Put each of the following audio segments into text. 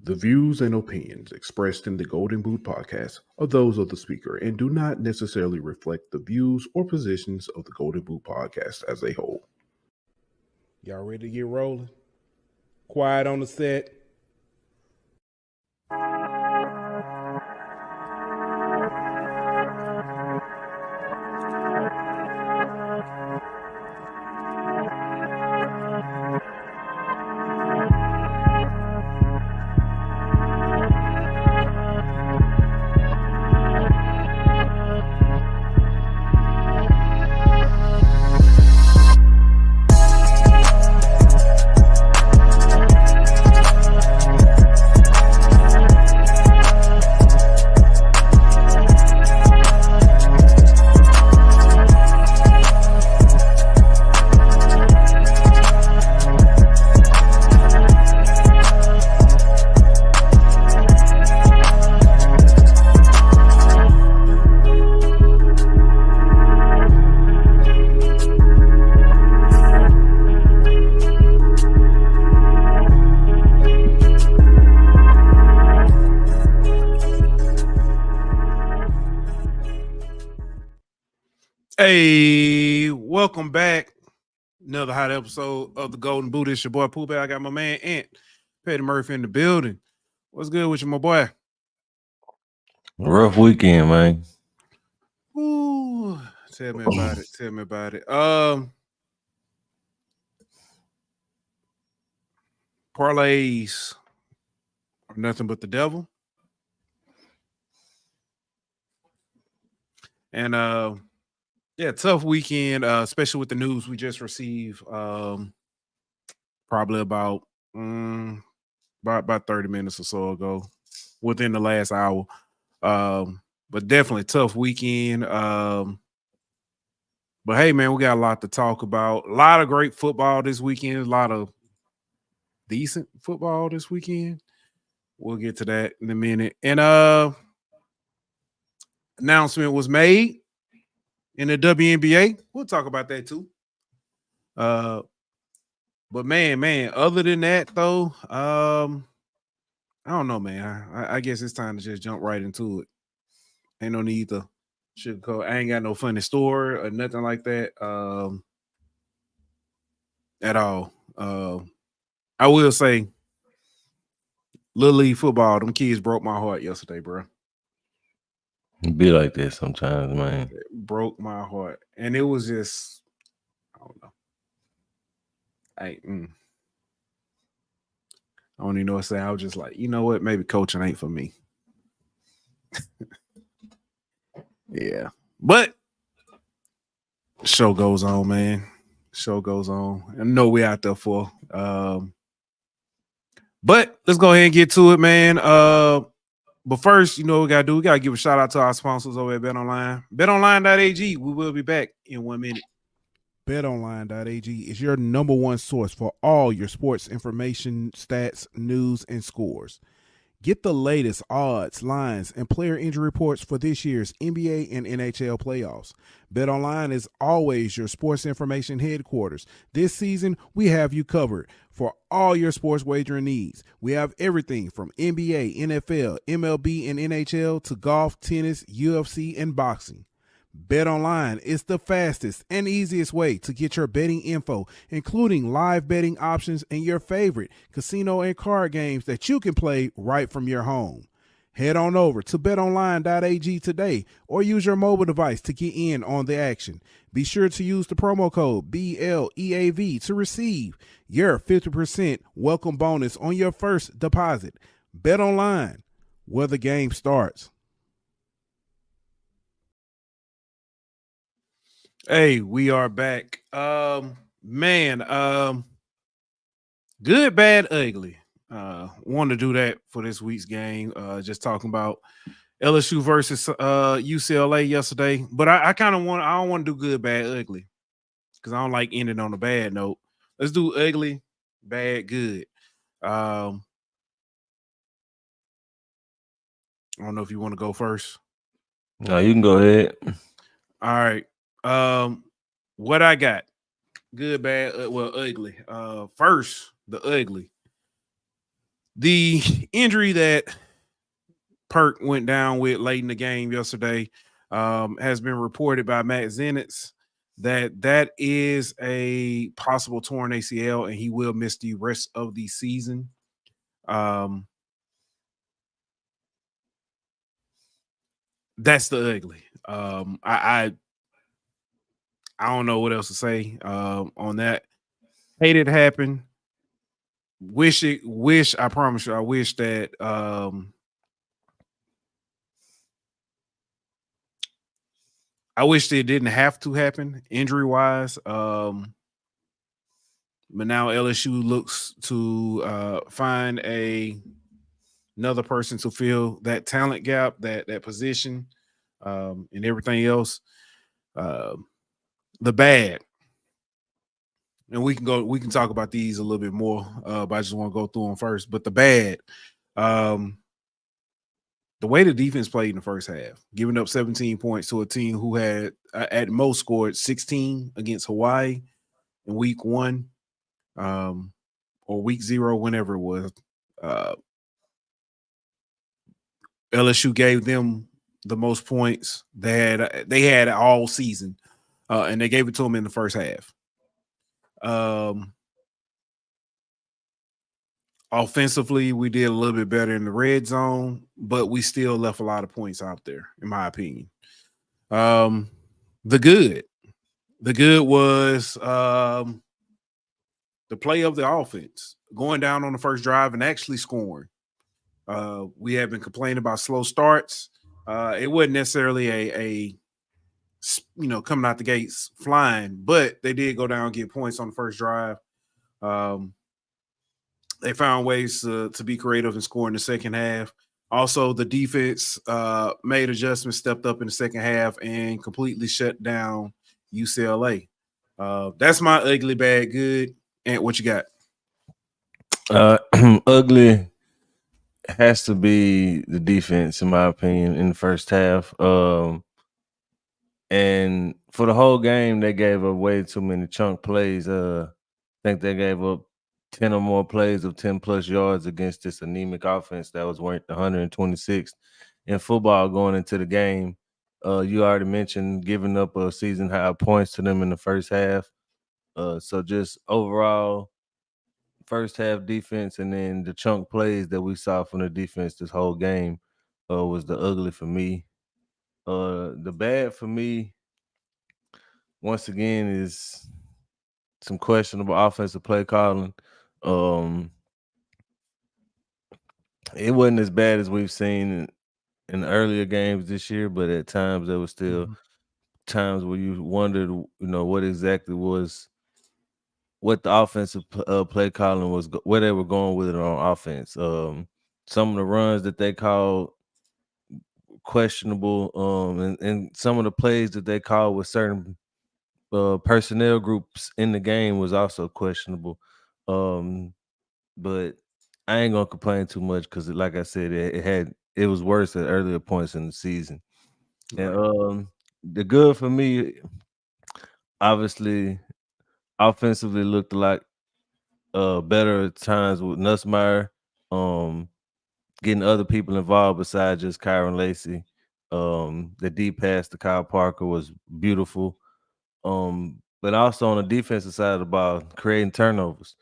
The views and opinions expressed in the Golden Boot podcast are those of the speaker and do not necessarily reflect the views or positions of the Golden Boot podcast as a whole. Y'all ready to get rolling? Quiet on the set. Hey, welcome back. Another hot episode of the Golden Boot. It's your boy Pooh Bear. I got my man Ant Petty Murphy in the building. What's good with you, my boy? Rough weekend, man. Ooh, tell me about it. Tell me about it. Parlays are nothing but the devil. And yeah, tough weekend, especially with the news we just received. Probably about 30 minutes or so ago, within the last hour. But definitely tough weekend. But hey, man, we got a lot to talk about. A lot of great football this weekend. A lot of decent football this weekend. We'll get to that in a minute. And announcement was made in the WNBA. We'll talk about that too. But man, other than that though, I don't know, man. I guess it's time to just jump right into it. Ain't no need to sugarcoat. I ain't got no funny story or nothing like that at all. I will say, Little League football, them kids broke my heart yesterday, bro. It be like that sometimes, man. It broke my heart. And it was just, I don't know. I don't even know what to say. I was just like, you know what? Maybe coaching ain't for me. Yeah. But show goes on, man. Show goes on. I know we're out there for. But let's go ahead and get to it, man. But first, you know what we got to do? We got to give a shout out to our sponsors over at BetOnline. BetOnline.ag. We will be back in 1 minute. BetOnline.ag is your number one source for all your sports information, stats, news, and scores. Get the latest odds, lines, and player injury reports for this year's NBA and NHL playoffs. BetOnline is always your sports information headquarters. This season, we have you covered for all your sports wagering needs. We have everything from NBA, NFL, MLB, and NHL to golf, tennis, UFC, and boxing. BetOnline is the fastest and easiest way to get your betting info, including live betting options and your favorite casino and card games that you can play right from your home. Head on over to betonline.ag today or use your mobile device to get in on the action. Be sure to use the promo code BLEAV to receive your 50% welcome bonus on your first deposit. BetOnline, where the game starts. Hey, we are back. Man, good, bad, ugly. Want to do that for this week's game. Just talking about LSU versus UCLA yesterday. But I don't want to do good, bad, ugly. Because I don't like ending on a bad note. Let's do ugly, bad, good. I don't know if you want to go first. No, you can go ahead. All right. What I got? Good, bad, ugly. First, the ugly. The injury that Perk went down with late in the game yesterday has been reported by Matt Zenitz that is a possible torn ACL, and he will miss the rest of the season. That's the ugly. I don't know what else to say on that. Hate it happen. I promise you, I wish that I wish it didn't have to happen injury-wise. But now LSU looks to find another person to fill that talent gap, that position, and everything else. The bad, and we can talk about these a little bit more, but I just want to go through them first. But the bad, the way the defense played in the first half, giving up 17 points to a team who had at most scored 16 against Hawaii in week 1, or week 0, whenever it was. LSU gave them the most points they had all season, and they gave it to them in the first half. Offensively, we did a little bit better in the red zone, but we still left a lot of points out there, in my opinion. The good was the play of the offense, going down on the first drive and actually scoring. We have been complaining about slow starts. It wasn't necessarily a coming out the gates flying, but they did go down and get points on the first drive. They found ways to be creative and score in the second half. Also, the defense made adjustments, stepped up in the second half, and completely shut down UCLA. That's my ugly, bad, good. And what you got? Ugly has to be the defense, in my opinion, in the first half. And for the whole game, they gave up way too many chunk plays. I think they gave up 10 or more plays of 10-plus yards against this anemic offense that was ranked 126th in football going into the game. You already mentioned giving up a season-high points to them in the first half. So just overall, first half defense and then the chunk plays that we saw from the defense this whole game was the ugly for me. The bad for me, once again, is some questionable offensive play calling. It wasn't as bad as we've seen in the earlier games this year, but at times there was still times where you wondered, what exactly was what the offensive play calling was, where they were going with it on offense. Some of the runs that they called questionable, and some of the plays that they called with certain personnel groups in the game was also questionable. But I ain't gonna complain too much because, like I said, it was worse at earlier points in the season. Right. And the good for me, obviously, offensively looked a lot better at times with Nussmeier, getting other people involved besides just Kyron Lacy. The deep pass to Kyle Parker was beautiful. But also on the defensive side of the ball, creating turnovers.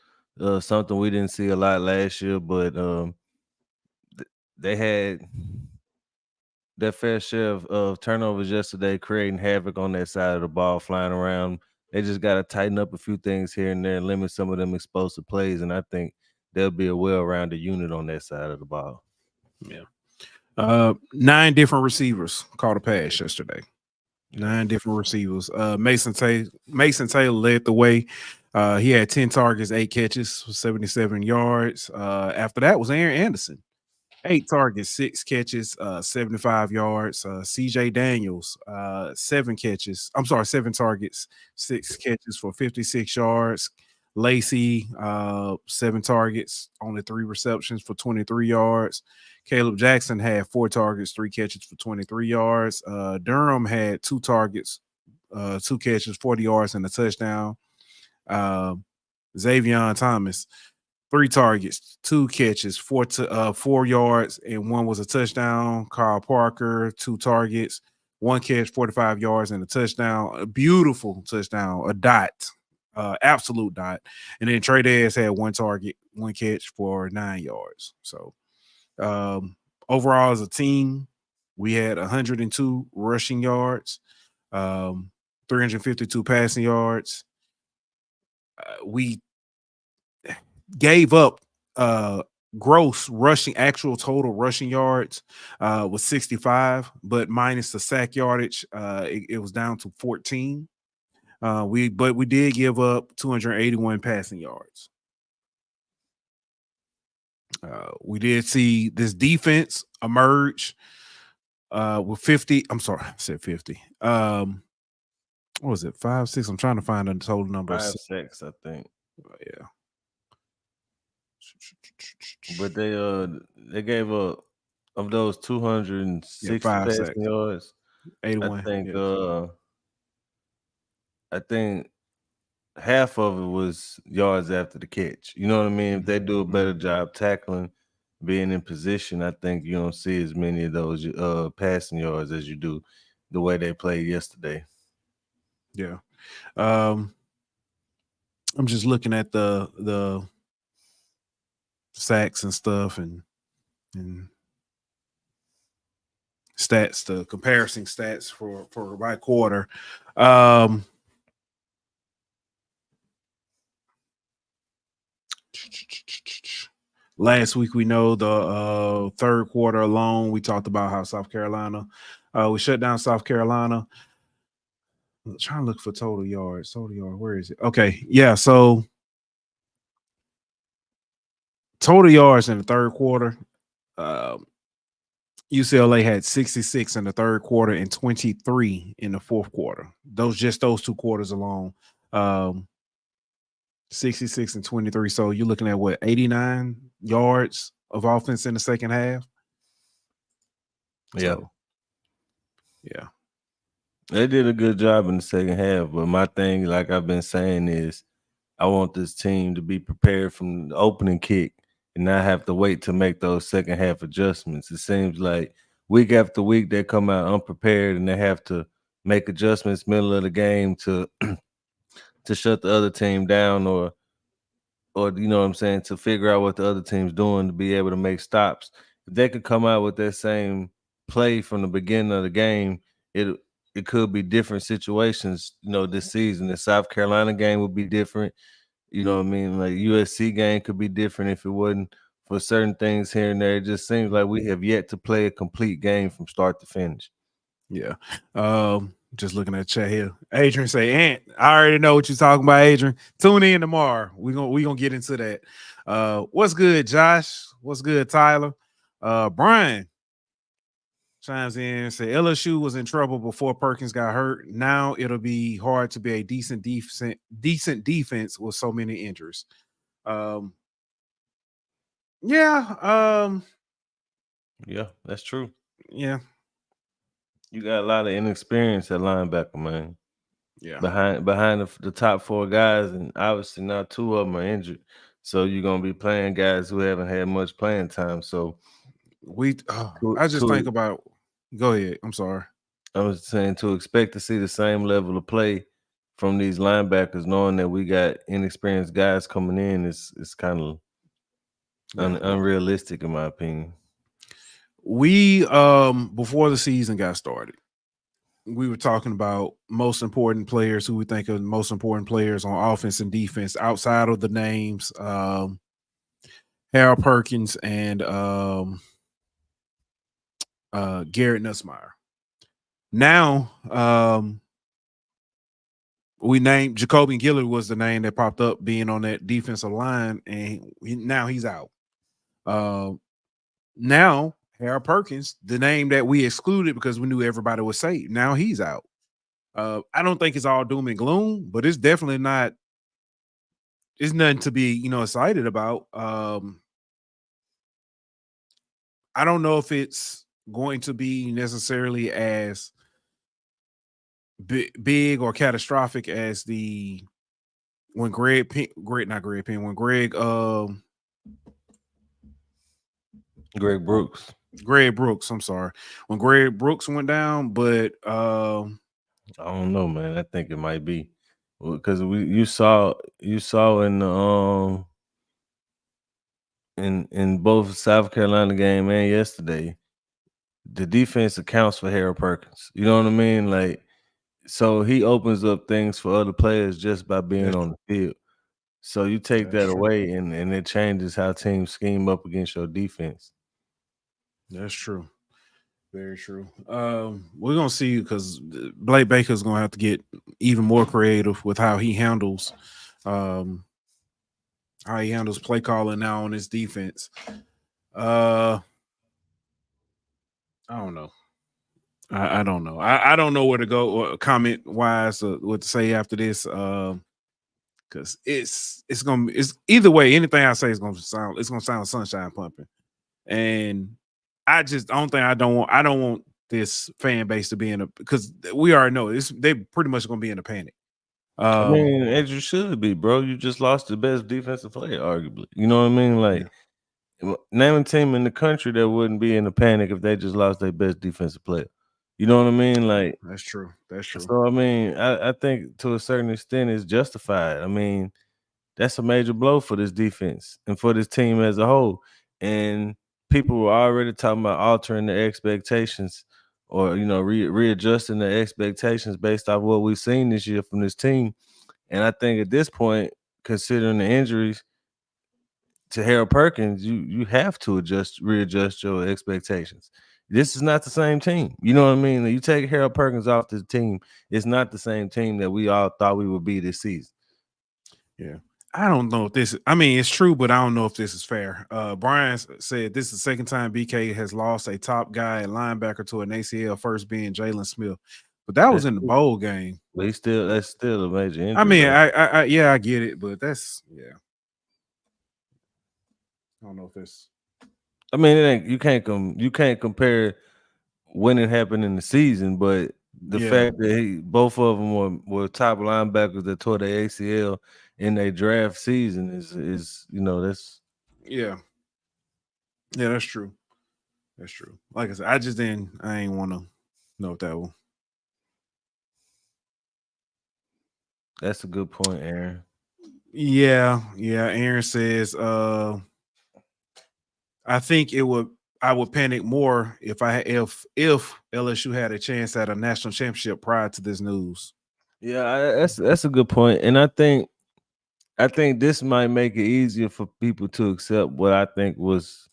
Something we didn't see a lot last year, but they had their fair share of turnovers yesterday, creating havoc on that side of the ball, flying around. They just got to tighten up a few things here and there, limit some of them explosive plays, and I think they'll be a well-rounded unit on that side of the ball. Yeah. 9 different receivers caught a pass yesterday. 9 different receivers. Mason Taylor led the way. He had 10 targets, 8 catches, 77 yards. After that was Aaron Anderson. 8 targets, 6 catches, 75 yards. CJ Daniels, 7 targets, 6 catches for 56 yards. Lacey, 7 targets, only 3 receptions for 23 yards. Caleb Jackson had 4 targets, 3 catches for 23 yards. Durham had 2 targets, 2 catches, 40 yards, and a touchdown. Xavier Thomas, 3 targets, 2 catches, 4 yards, and 1 was a touchdown. Carl Parker, 2 targets, 1 catch, 45 yards, and a touchdown. A beautiful touchdown, a dot, absolute dot. And then Trey Dayes had 1 target, 1 catch for 9 yards. So overall, as a team, we had 102 rushing yards, 352 passing yards. We gave up gross rushing, actual total rushing yards was 65, but minus the sack yardage, it was down to 14. We did give up 281 passing yards. We did see this defense emerge with 50. I'm sorry, I said 50. What was it? 5, 6. I'm trying to find the total number. 5, 6, I think. Yeah. But they gave up of those 260 passing yards. 81. I think half of it was yards after the catch. You know what I mean? If they do a better job tackling, being in position, I think you don't see as many of those passing yards as you do the way they played yesterday. Yeah. I'm just looking at the sacks and stuff and stats, the comparison stats for by quarter. Last week, we know the third quarter alone, we talked about how South Carolina, we shut down South Carolina. I'm trying to look for total yards. Where is it? Okay. Yeah. So total yards in the third quarter, UCLA had 66 in the third quarter and 23 in the fourth quarter. Those 2 quarters alone, 66 and 23. So you're looking at what, 89 yards of offense in the second half? Yeah. So, yeah. They did a good job in the second half, but my thing, like I've been saying, is I want this team to be prepared from the opening kick and not have to wait to make those second half adjustments. It seems like week after week they come out unprepared and they have to make adjustments middle of the game to shut the other team down or you know what I'm saying, to figure out what the other team's doing to be able to make stops. If they could come out with that same play from the beginning of the game, it could be different situations, this season. The South Carolina game would be different. You know what I mean? Like USC game could be different if it wasn't for certain things here and there. It just seems like we have yet to play a complete game from start to finish. Yeah. Just looking at chat here. Adrian say, Ant, I already know what you're talking about, Adrian. Tune in tomorrow. We're gonna get into that. What's good, Josh? What's good, Tyler? Brian chimes in and say LSU was in trouble before Perkins got hurt. Now it'll be hard to be a decent defense with so many injuries. Yeah, that's true. Yeah. You got a lot of inexperience at linebacker, man. Yeah. Behind the top 4 guys, and obviously now 2 of them are injured. So you're gonna be playing guys who haven't had much playing time. So I just think about. Go ahead. I'm sorry. I was saying to expect to see the same level of play from these linebackers, knowing that we got inexperienced guys coming in, is kind of unrealistic in my opinion. We before the season got started, we were talking about most important players, who we think are the most important players on offense and defense outside of the names, Harold Perkins and Garrett Nussmeier. Now we named Jacobian Gillard was the name that popped up being on that defensive line, and now he's out. Now Harold Perkins, the name that we excluded because we knew everybody was safe, now he's out. I don't think it's all doom and gloom, but it's definitely not. It's nothing to be, excited about. I don't know if it's going to be necessarily as big or catastrophic as when Greg Greg Brooks. I'm sorry. When Greg Brooks went down, but I don't know, man. I think it might be because you saw in the in both South Carolina game and yesterday, the defense accounts for Harold Perkins. You know what I mean? Like, so he opens up things for other players just by being on the field. So you take that away, and it changes how teams scheme up against your defense. That's true. Very true. We're gonna see because Blake Baker's gonna have to get even more creative with how he handles play calling now on his defense. I don't know. I don't know. I don't know where to go or comment wise what to say after this. Because it's either way. Anything I say is gonna sound sunshine pumping, and I don't want this fan base to be in a because we already know they pretty much gonna be in a panic. I mean, as you should be, bro. You just lost the best defensive player, arguably. You know what I mean? Like, name a team in the country that wouldn't be in a panic if they just lost their best defensive player. You know what I mean? Like, that's true. That's true. So I mean, I think to a certain extent it's justified. I mean, that's a major blow for this defense and for this team as a whole. And people were already talking about altering the expectations or readjusting the expectations based off what we've seen this year from this team. And I think at this point, considering the injuries to Harold Perkins, you have to readjust your expectations. This is not the same team. You know what I mean? You take Harold Perkins off the team, it's not the same team that we all thought we would be this season. Yeah. I don't know if it's true, but I don't know if this is fair. Brian said this is the second time BK has lost a top guy at linebacker to an ACL, first being Jalen Smith. But that was in the bowl game. But that's still a major injury. I mean, I get it, but that's I don't know if it's. I mean, you can't compare when it happened in the season, but the fact that both of them were top linebackers that tore their ACL in their draft season is that's that's true. That's true. Like I said, I ain't want to know if that will. That's a good point, Aaron. Yeah. Aaron says, I think I would panic more if LSU had a chance at a national championship prior to this news. Yeah, that's a good point, and I think this might make it easier for people to accept what I think was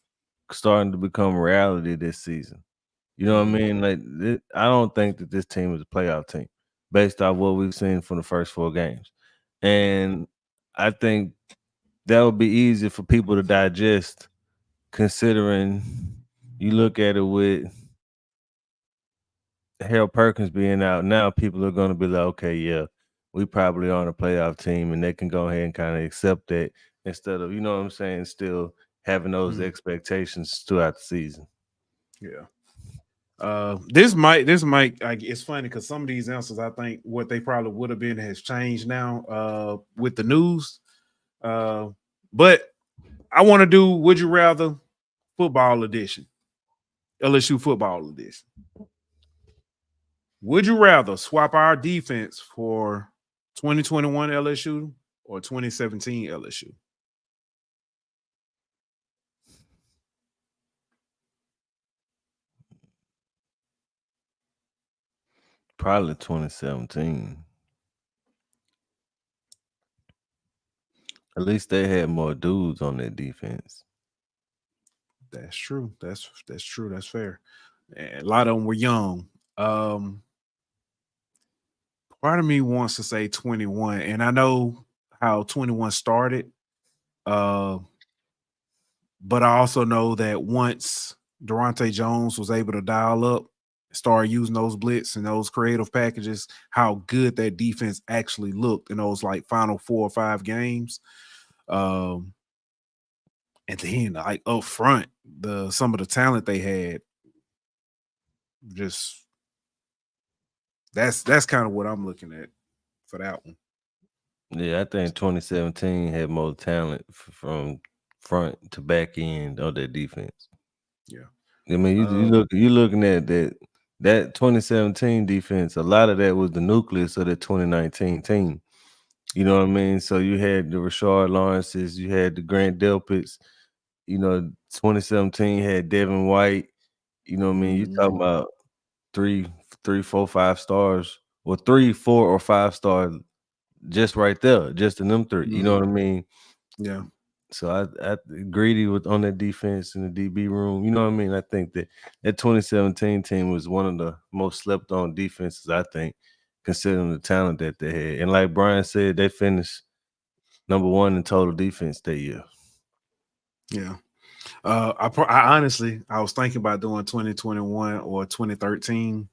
starting to become reality this season. You know what I mean? Like, I don't think that this team is a playoff team based off what we've seen from the first 4 games, and I think that would be easier for people to digest, considering you look at it with Harold Perkins being out now. People are going to be like, okay, yeah, we probably aren't a playoff team, and they can go ahead and kind of accept that instead of, you know what I'm saying, still having those expectations throughout the season. Yeah. This might it's funny because some of these answers I think what they probably would have been has changed now with the news. But I want to do Would You Rather football edition. LSU football edition. Would you rather swap our defense for 2021 LSU or 2017 LSU? Probably 2017. At least they had more dudes on their defense. That's true. That's true. That's fair. And a lot of them were young. Part of me wants to say 21, and I know how 21 started. But I also know that once Durante Jones was able to dial up, start using those blitz and those creative packages, how good that defense actually looked in those like final 4 or 5 games. And then like up front, some of the talent they had, just that's kind of what I'm looking at for that one. Yeah, I think 2017 had more talent from front to back end of their defense. Yeah. I mean, you looking at that 2017 defense. A lot of that was the nucleus of the 2019 team. You know what I mean? So you had the Rashard Lawrences, you had the Grant Delpits. 2017 had Devin White. You know what I mean? You talking about 3, 4, 5 stars, or 3, 4, or 5 stars, just right there, just in them 3. You know what I mean? Yeah. So I greedy with on that defense in the DB room. You know what I mean? I think that 2017 team was one of the most slept on defenses, I think, considering the talent that they had. And like Brian said, they finished number 1 in total defense that year. Yeah. I honestly, I was thinking about doing 2021 or 2013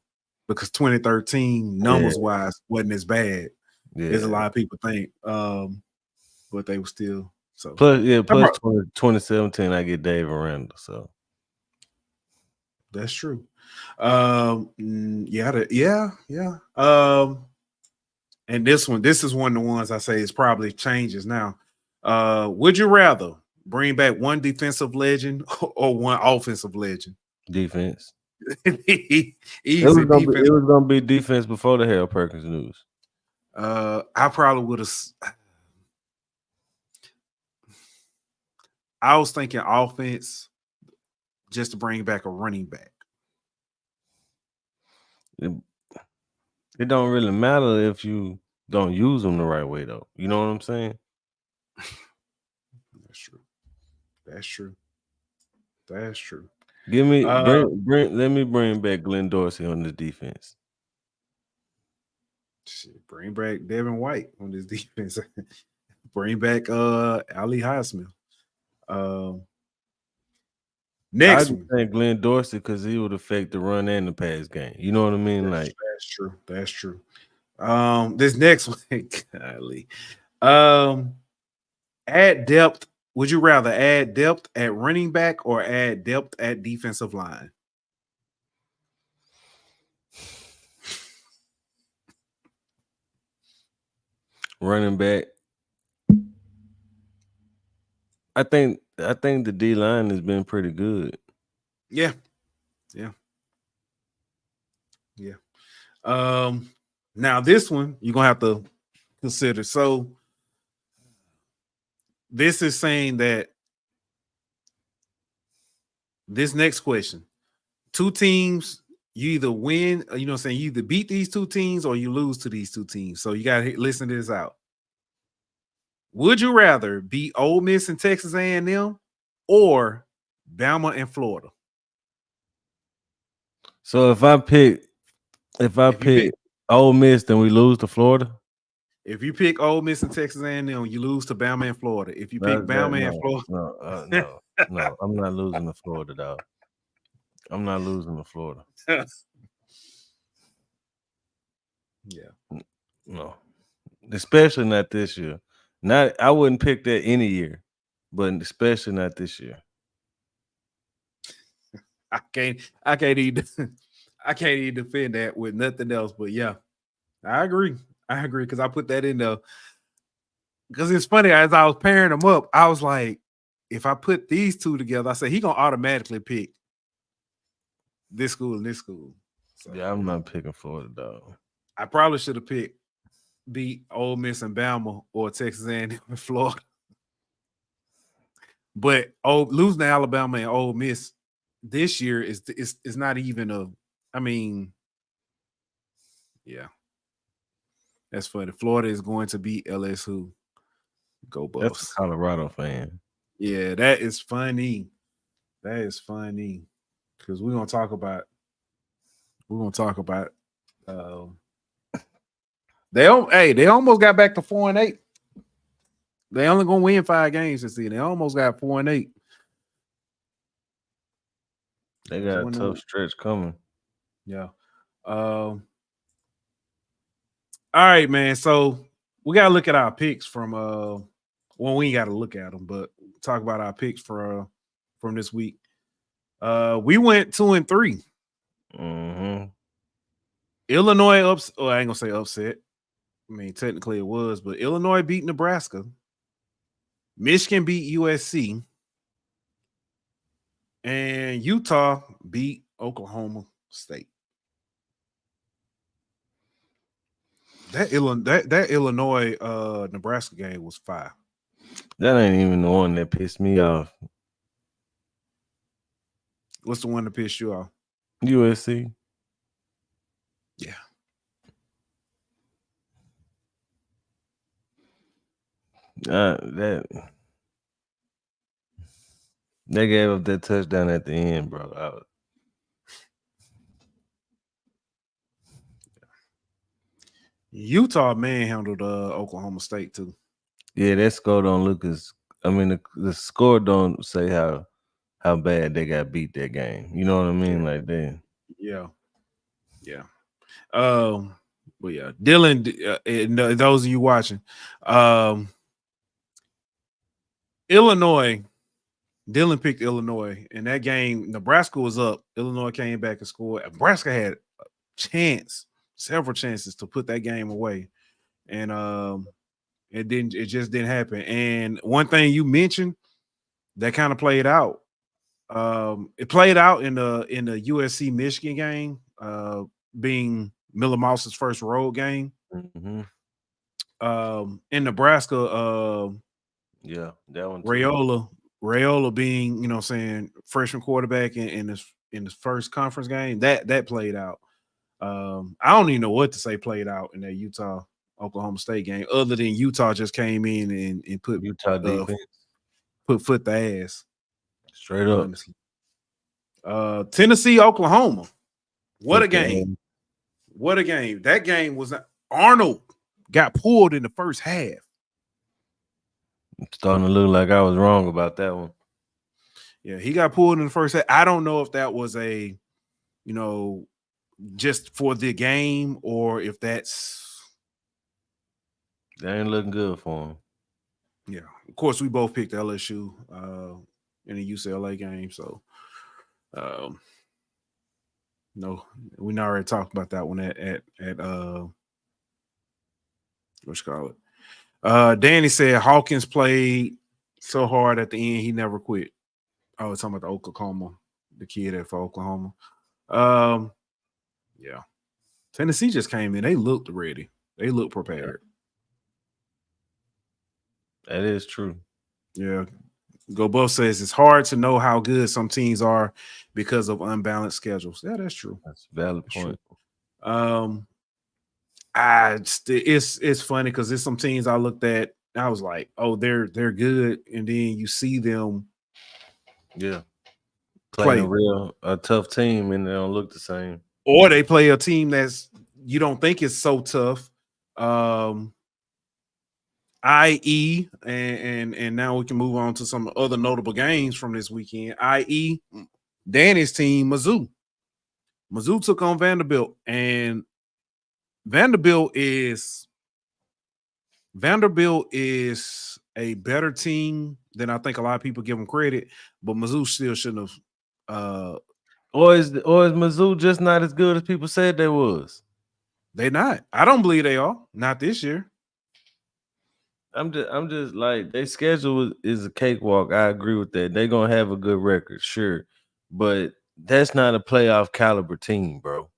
because 2013 numbers wise wasn't as bad as a lot of people think. But they were still so. Plus 2017, I get Dave Aranda, so that's true. Yeah. And this is one of the ones I say is probably changes now. Would you rather bring back one defensive legend or one offensive legend? Defense. Easy. It was gonna be defense before the Harold Perkins news. I probably would have. I was thinking offense just to bring back a running back. It don't really matter if you don't use them the right way, though. You know what I'm saying? That's true. Give me let me bring back Glenn Dorsey on the defense. Bring back Devin White on this defense. Bring back Ali Highsmith. Next I think Glenn Dorsey because he would affect the run and the pass game. You know what I mean? That's true. This next one, golly. Add depth. Would you rather add depth at running back or add depth at defensive line? Running back. I think the D line has been pretty good. Yeah. Now this one you're gonna have to consider. So this is saying that this next question, 2 teams, you either win, you know what I'm saying, you either beat these 2 teams or you lose to these 2 teams. So you gotta listen to this out. Would you rather beat Ole Miss and Texas A&M or Bama and Florida? So if I pick Ole Miss, then we lose to Florida? If you pick Ole Miss and Texas A&M, you lose to Bama and Florida. If you pick Bama and Florida, no, I'm not losing to Florida, dog. I'm not losing to Florida. Yeah. No. Especially not this year. I wouldn't pick that any year, but especially not this year. I can't even defend that with nothing else. But yeah, I agree because I put that in there. Because it's funny, as I was pairing them up, I was like, if I put these 2 together, I said he gonna automatically pick this school and this school. So, yeah, I'm not picking Florida, dog. I probably should have picked beat Ole Miss and Bama or Texas A&M and Florida. But losing to Alabama and Ole Miss this year is not even yeah. That's funny. Florida is going to beat LSU. Go Buffs. That's a Colorado fan. Yeah, that is funny. Because we're gonna talk about they almost got back to 4-8. They only gonna win 5 games this season. They almost got 4-8. They got a tough stretch coming. Yeah. All right, man. So we gotta look at our picks from we ain't gotta look at them, but talk about our picks from this week. We went 2-3. Mm-hmm. Illinois I ain't gonna say upset. I mean, technically it was, but Illinois beat Nebraska. Michigan beat USC. And Utah beat Oklahoma State. That Illinois Nebraska game was fire. That ain't even the one that pissed me off. What's the one that pissed you off? USC. Yeah. That they gave up that touchdown at the end, bro. Utah manhandled Oklahoma State too. Yeah, that score don't look as. I mean, the score don't say how bad they got beat that game. You know what I mean? Like that. Yeah. But yeah, Dylan. And those of you watching, Illinois. Dylan picked Illinois. In that game, Nebraska was up. Illinois came back and scored. Nebraska had a several chances to put that game away, and it just didn't happen. And one thing you mentioned that kind of played out. It played out in the USC Michigan game, being Miller Mouse's first road game. Mm-hmm. In Nebraska, yeah, that one too. Raiola being, freshman quarterback in his first conference game, that played out. I don't even know what to say played out in that Utah Oklahoma State game, other than Utah just came in and put Utah defense put foot the ass straight up. Honestly. Tennessee Oklahoma, what a game! What a game! That game was Arnold got pulled in the first half. It's starting to look like I was wrong about that one. Yeah, he got pulled in the first half. I don't know if that was a, just for the game or if that ain't looking good for him. Yeah, of course we both picked LSU in the UCLA game, so no, we already talked about that one at what you call it. Danny said Hawkins played so hard at the end he never quit. I was talking about the Oklahoma, the kid at for Oklahoma. Yeah. Tennessee just came in. They looked ready. They looked prepared. That is true. Yeah. Go Buff says it's hard to know how good some teams are because of unbalanced schedules. Yeah, that's true. That's a valid point. It's funny because there's some teams I looked at. I was like, oh, they're good, and then you see them, playing a tough team, and they don't look the same. Or they play a team that's you don't think is so tough. I.e., and now we can move on to some other notable games from this weekend. I.e., Danny's team, Mizzou. Mizzou took on Vanderbilt, and Vanderbilt is a better team than I think a lot of people give them credit, but Mizzou still shouldn't have. Or is Mizzou just not as good as people said they was? They're not. I don't believe they are. Not this year. I'm just like, their schedule is a cakewalk. I agree with that. They're gonna have a good record, sure, but that's not a playoff caliber team, bro.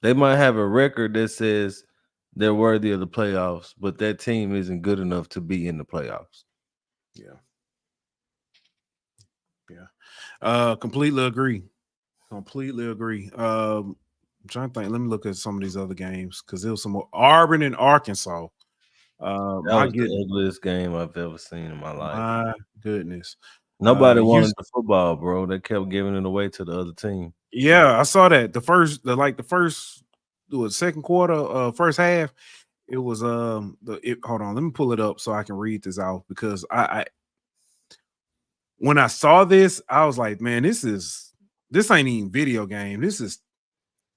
They might have a record that says they're worthy of the playoffs, but that team isn't good enough to be in the playoffs. Yeah. Completely agree. I'm trying to think. Let me look at some of these other games because there was some more. Auburn and Arkansas. That was the ugliest game I've ever seen in my life. My goodness. Nobody wanted the football, bro. They kept giving it away to the other team. Yeah, I saw that. Second quarter, first half, it was hold on, let me pull it up so I can read this out because I when I saw this, I was like, man, this ain't even video game. This is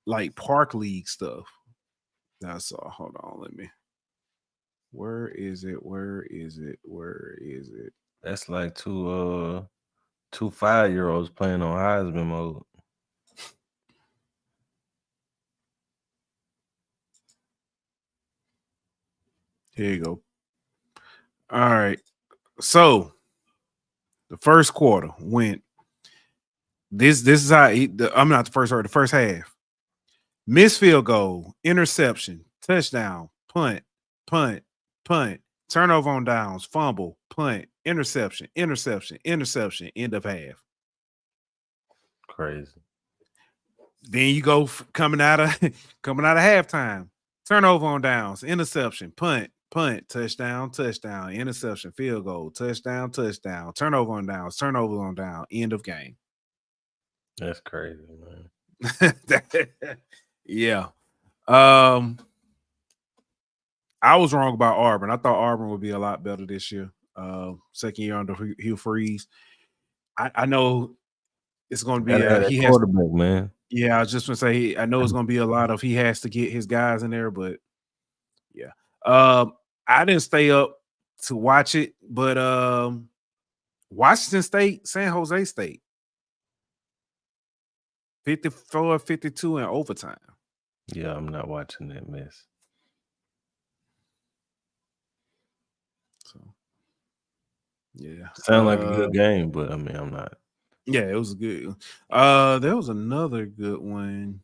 like Park League stuff. I saw. Hold on, where is it? That's like two 5-year-olds playing on Heisman mode. Here you go. All right. So The first quarter went. This is how I'm not the first quarter. The first half. Missed field goal, interception, touchdown, punt, turnover on downs, fumble, punt, interception, end of half. Crazy. Then you go coming out of halftime, turnover on downs, interception, punt, touchdown, interception, field goal, touchdown, turnover on downs, end of game. That's crazy, man. Yeah. I was wrong about Auburn. I thought Auburn would be a lot better this year. Second year under Hugh Freeze. I know it's going to be he quarterback, man. Yeah, I was just going to say I know it's going to be a lot of he has to get his guys in there, but yeah. I didn't stay up to watch it, but Washington State, San Jose State. 54-52 in overtime. Yeah, I'm not watching that mess. So, yeah. Sound like a good game, but I mean, I'm not. Yeah, it was good. There was another good one.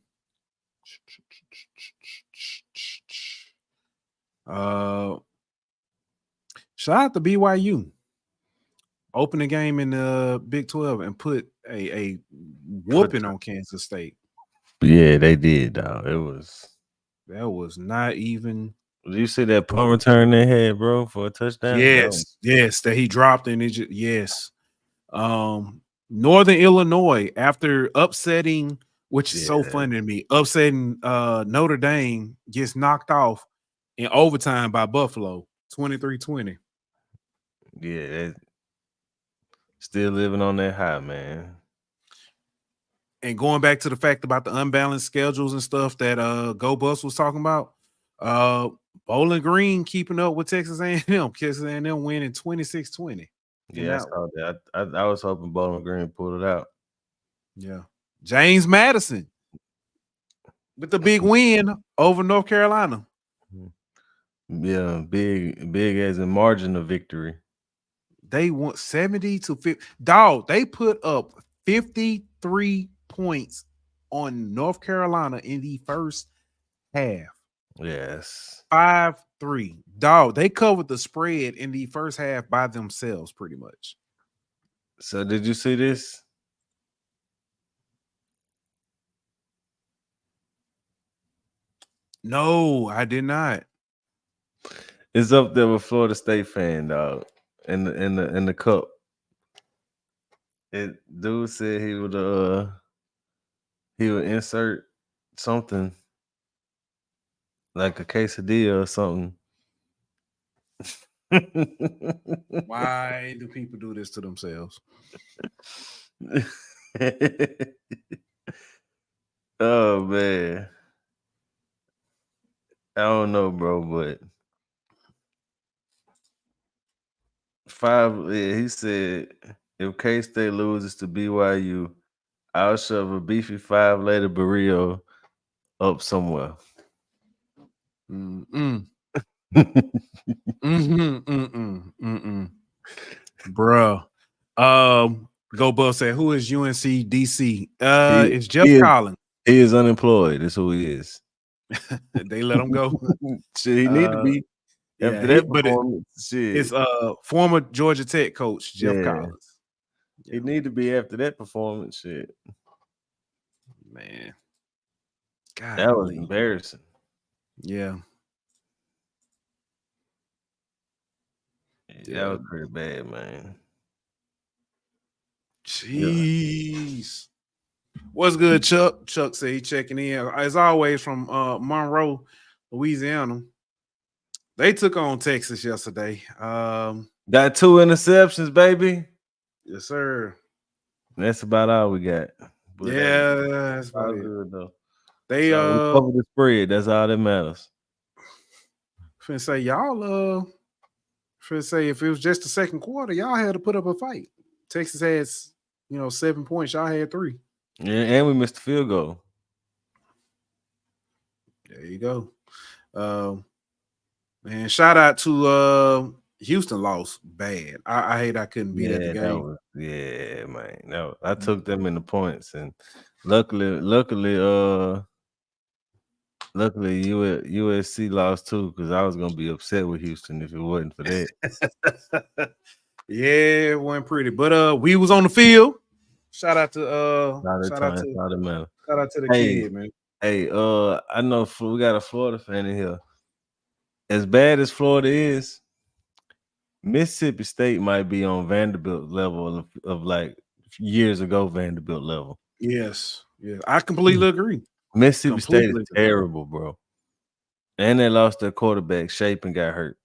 Shout out to BYU. Open the game in the Big 12 and put a whooping on Kansas State. Yeah, they did, dog. That was not even. Did you see that punt return they had, bro, for a touchdown? Yes, that he dropped and it just, yes. Northern Illinois, after upsetting, which is so funny to me, upsetting Notre Dame, gets knocked off in overtime by Buffalo, 23-20. Yeah, still living on that high, man. And going back to the fact about the unbalanced schedules and stuff that Go Bus was talking about, Bowling Green keeping up with Texas A&M. Texas A&M winning 26-20. Yeah, I saw that. I was hoping Bowling Green pulled it out. Yeah. James Madison with the big win over North Carolina. Yeah, big as a margin of victory. They won 70-50. Dog, they put up 53 points on North Carolina in the first half. Yes. 5-3. Dog, they covered the spread in the first half by themselves pretty much. So did you see this? No, I did not. It's up there with Florida State fan, dog. In the cup. Dude said he would insert something like a quesadilla or something. Why do people do this to themselves? Oh man. I don't know, bro, but he said if K-State loses to BYU, I'll shove a beefy 5-layer burrito up somewhere. Bruh. Go Buff said, who is UNC DC? It's Jeff Collins. He is unemployed. That's who he is. They let him go. Shit, he need to be after that performance. It's former Georgia Tech coach Jeff Collins. He need to be after that performance. Shit, man, God, that was embarrassing. Yeah, that was pretty bad, man. Jeez. What's good, Chuck? Chuck said he checking in. As always, from Monroe, Louisiana. They took on Texas yesterday. Got 2 interceptions, baby. Yes, sir. That's about all we got. But that's about good though. They cover the spread. That's all that matters. Finna say y'all finna say if it was just the second quarter, y'all had to put up a fight. Texas had 7 points. Y'all had 3. Yeah, and we missed the field goal. There you go. Man, shout out to Houston lost bad. I hate I couldn't be at the game. Man. I took them in the points, and luckily, USC lost too, because I was gonna be upset with Houston if it wasn't for that. Yeah, it wasn't pretty, but we was on the field. Shout out to the kid, man. Hey, I know we got a Florida fan in here. As bad as Florida is, Mississippi State might be on Vanderbilt level of like years ago Vanderbilt level. Yes, I completely agree. Mississippi State is terrible, bro. And they lost their quarterback, Shape, and got hurt.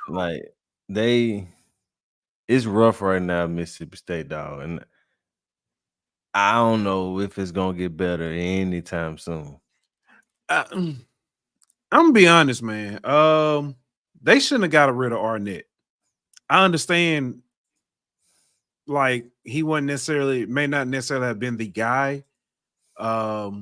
Like it's rough right now, Mississippi State, dog. And I don't know if it's gonna get better anytime soon. I'm gonna be honest, man. They shouldn't have got rid of Arnett. I understand, like he may not necessarily have been the guy, but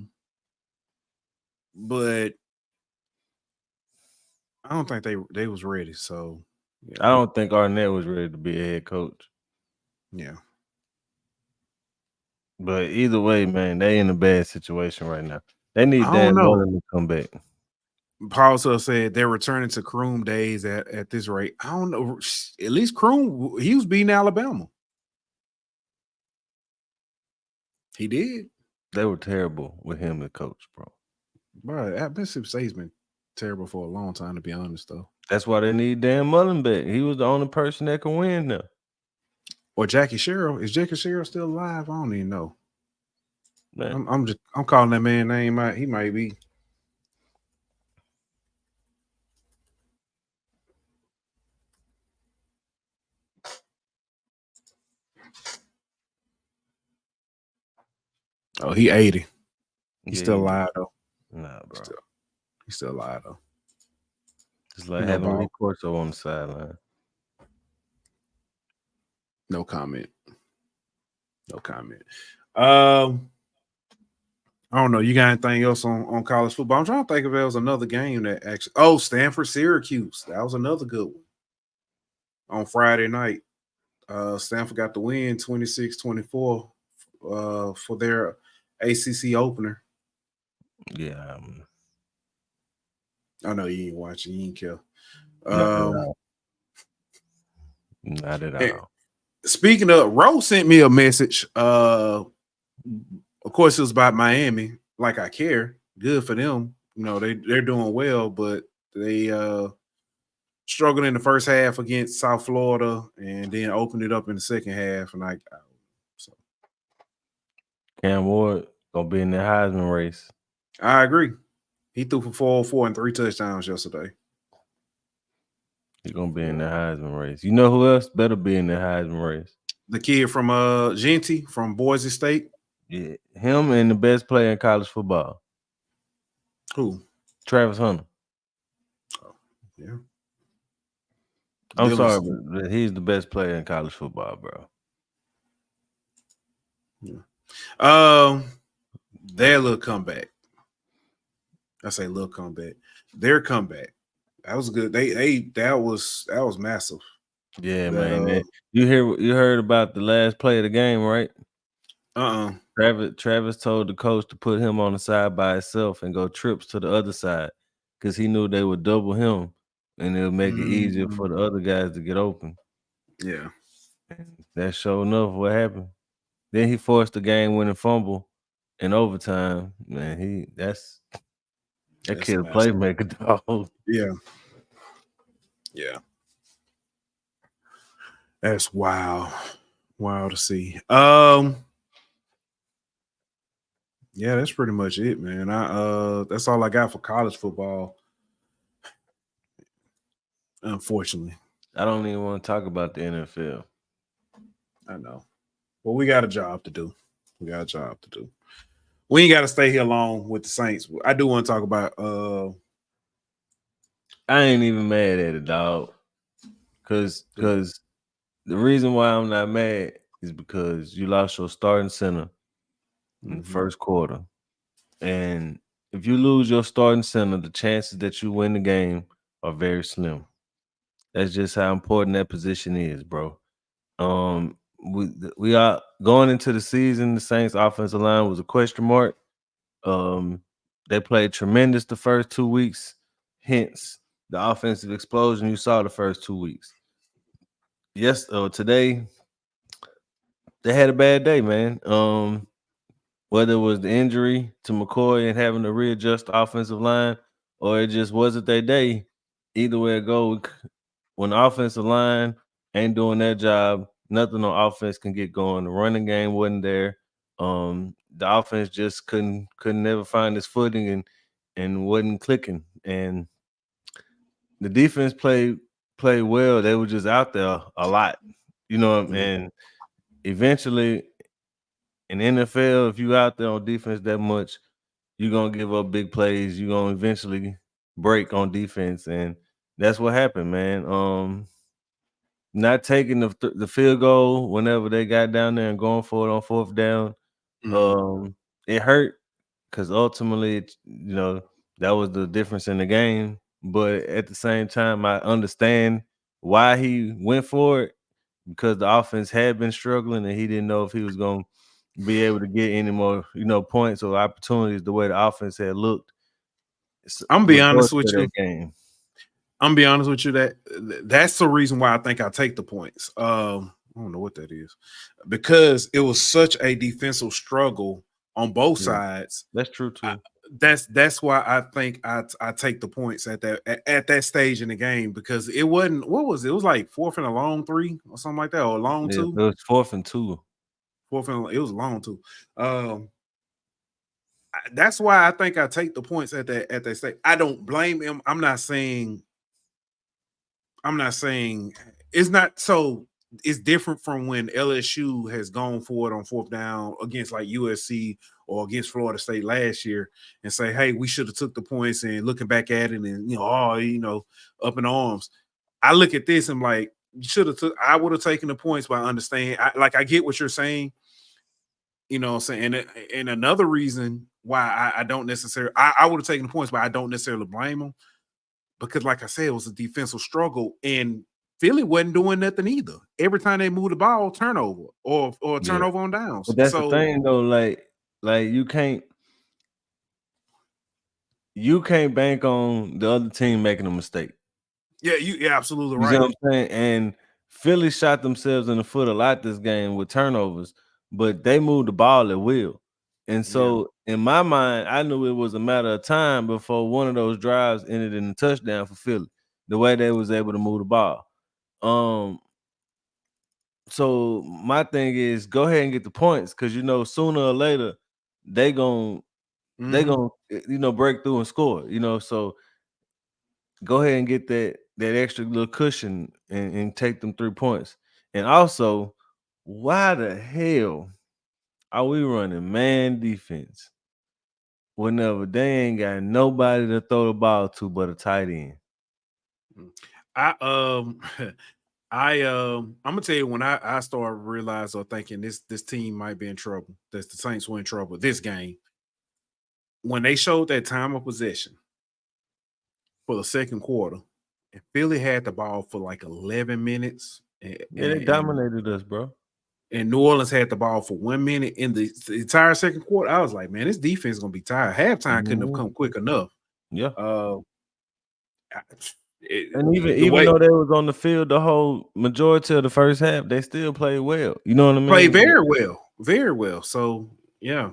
I don't think they was ready. So yeah. I don't think Arnett was ready to be a head coach. Yeah. But either way, man, they in a bad situation right now. They need Dan Mullen to come back. Paul also said they're returning to Kroom days at this rate. I don't know. At least Kroom, he was beating Alabama. He did. They were terrible with him as coach, bro. Bro, Mississippi State's been terrible for a long time, to be honest, though. That's why they need Dan Mullen back. He was the only person that can win now. Or Jackie Sherrill. Is Jackie Sherrill still alive? I don't even know. Man. I'm calling that man name. He might be. Oh, he 80. He's still alive though. Nah, bro. He's still alive though. It's like having a Corso on the sideline. No comment. I don't know. You got anything else on college football? I'm trying to think if there was another game that actually. Oh, Stanford Syracuse. That was another good one on Friday night. Stanford got the win 26-24 for their ACC opener. Yeah. I know you ain't watching. You ain't care. Not at all. Speaking of, Roe sent me a message. Of course, it was about Miami. Like I care. Good for them. You know, they're doing well, but they struggled in the first half against South Florida and then opened it up in the second half. And Cam Ward gonna be in the Heisman race. I agree. He threw for 404 and 3 touchdowns yesterday. He's gonna be in the Heisman race. You know who else better be in the Heisman race? The kid from Genty from Boise State. Yeah, him and the best player in college football. Who? Travis Hunter. Oh, yeah. I'm sorry, but he's the best player in college football, bro. Yeah. Their little comeback. I say little comeback. Their comeback. That was good. That was massive. Yeah, man. You heard about the last play of the game, right? Travis told the coach to put him on the side by himself and go trips to the other side because he knew they would double him and it would make it easier for the other guys to get open. Yeah. And that's sure enough what happened. Then he forced the game-winning fumble in overtime. Man, that kid a playmaker, dog. Yeah. Yeah. That's wild. Wild to see. Yeah, that's pretty much it, man. That's all I got for college football. Unfortunately. I don't even want to talk about the NFL. I know. Well, we got a job to do. We ain't got to stay here long with the Saints. I do want to talk about I ain't even mad at it, dog. Because the reason why I'm not mad is because you lost your starting center in the first quarter. And if you lose your starting center, the chances that you win the game are very slim. That's just how important that position is, bro. We are going into the season. The Saints offensive line was a question mark. They played tremendous the first 2 weeks. Hence the offensive explosion you saw the first 2 weeks. Yes, today they had a bad day, man. Whether it was the injury to McCoy and having to readjust the offensive line, or it just wasn't their day. Either way it goes, when the offensive line ain't doing their job, nothing on offense can get going. The running game wasn't there. The offense just couldn't never find its footing and wasn't clicking. And the defense played well. They were just out there a lot, and eventually in NFL, if you out there on defense that much, you're gonna give up big plays. You're gonna eventually break on defense, and that's what happened, man. Not taking the field goal whenever they got down there and going for it on fourth down, it hurt because ultimately, that was the difference in the game. But at the same time, I understand why he went for it because the offense had been struggling and he didn't know if he was going to be able to get any more, points or opportunities the way the offense had looked. I'm be honest with you. Game. I'm be honest with you that's the reason why I think I take the points. I don't know what that is, because it was such a defensive struggle on both sides. That's true too. That's why I think I take the points at that stage in the game, because it wasn't, what was it? It was like 4th and a long 3 or something like that, or a long 2. It was 4th and 2. It was a long 2. That's why I think I take the points at that stage. I don't blame him. I'm not saying it's not so. It's different from when LSU has gone for it on 4th down against like USC or against Florida State last year and say, hey, we should have took the points, and looking back at it and, up in arms. I look at this and like, you should have I would have taken the points, but I understand. I get what you're saying. You know what I'm saying? And another reason why I don't necessarily, I would have taken the points, but I don't necessarily blame them, because like I said, it was a defensive struggle, and Philly wasn't doing nothing either. Every time they moved the ball, turnover or turnover on downs. But that's the thing though, like you can't bank on the other team making a mistake. Yeah, you're absolutely right. You know what I'm saying? And Philly shot themselves in the foot a lot this game with turnovers, but they moved the ball at will. And so in my mind, I knew it was a matter of time before one of those drives ended in a touchdown for Philly, the way they was able to move the ball. So my thing is, go ahead and get the points, because sooner or later they gonna break through and score. So go ahead and get that extra little cushion and take them 3 points. And also, why the hell are we running man defense whenever they ain't got nobody to throw the ball to but a tight end? I'm gonna tell you, when I started realizing or thinking this team might be in trouble, that the Saints were in trouble this game, when they showed that time of possession for the second quarter, and Philly had the ball for like 11 minutes. They dominated us, bro. And New Orleans had the ball for 1 minute in the entire second quarter. I was like, man, this defense is gonna be tired. Halftime couldn't have come quick enough. Yeah. And even though they was on the field the whole majority of the first half, they still played well. You know what I mean? Played very well. So yeah,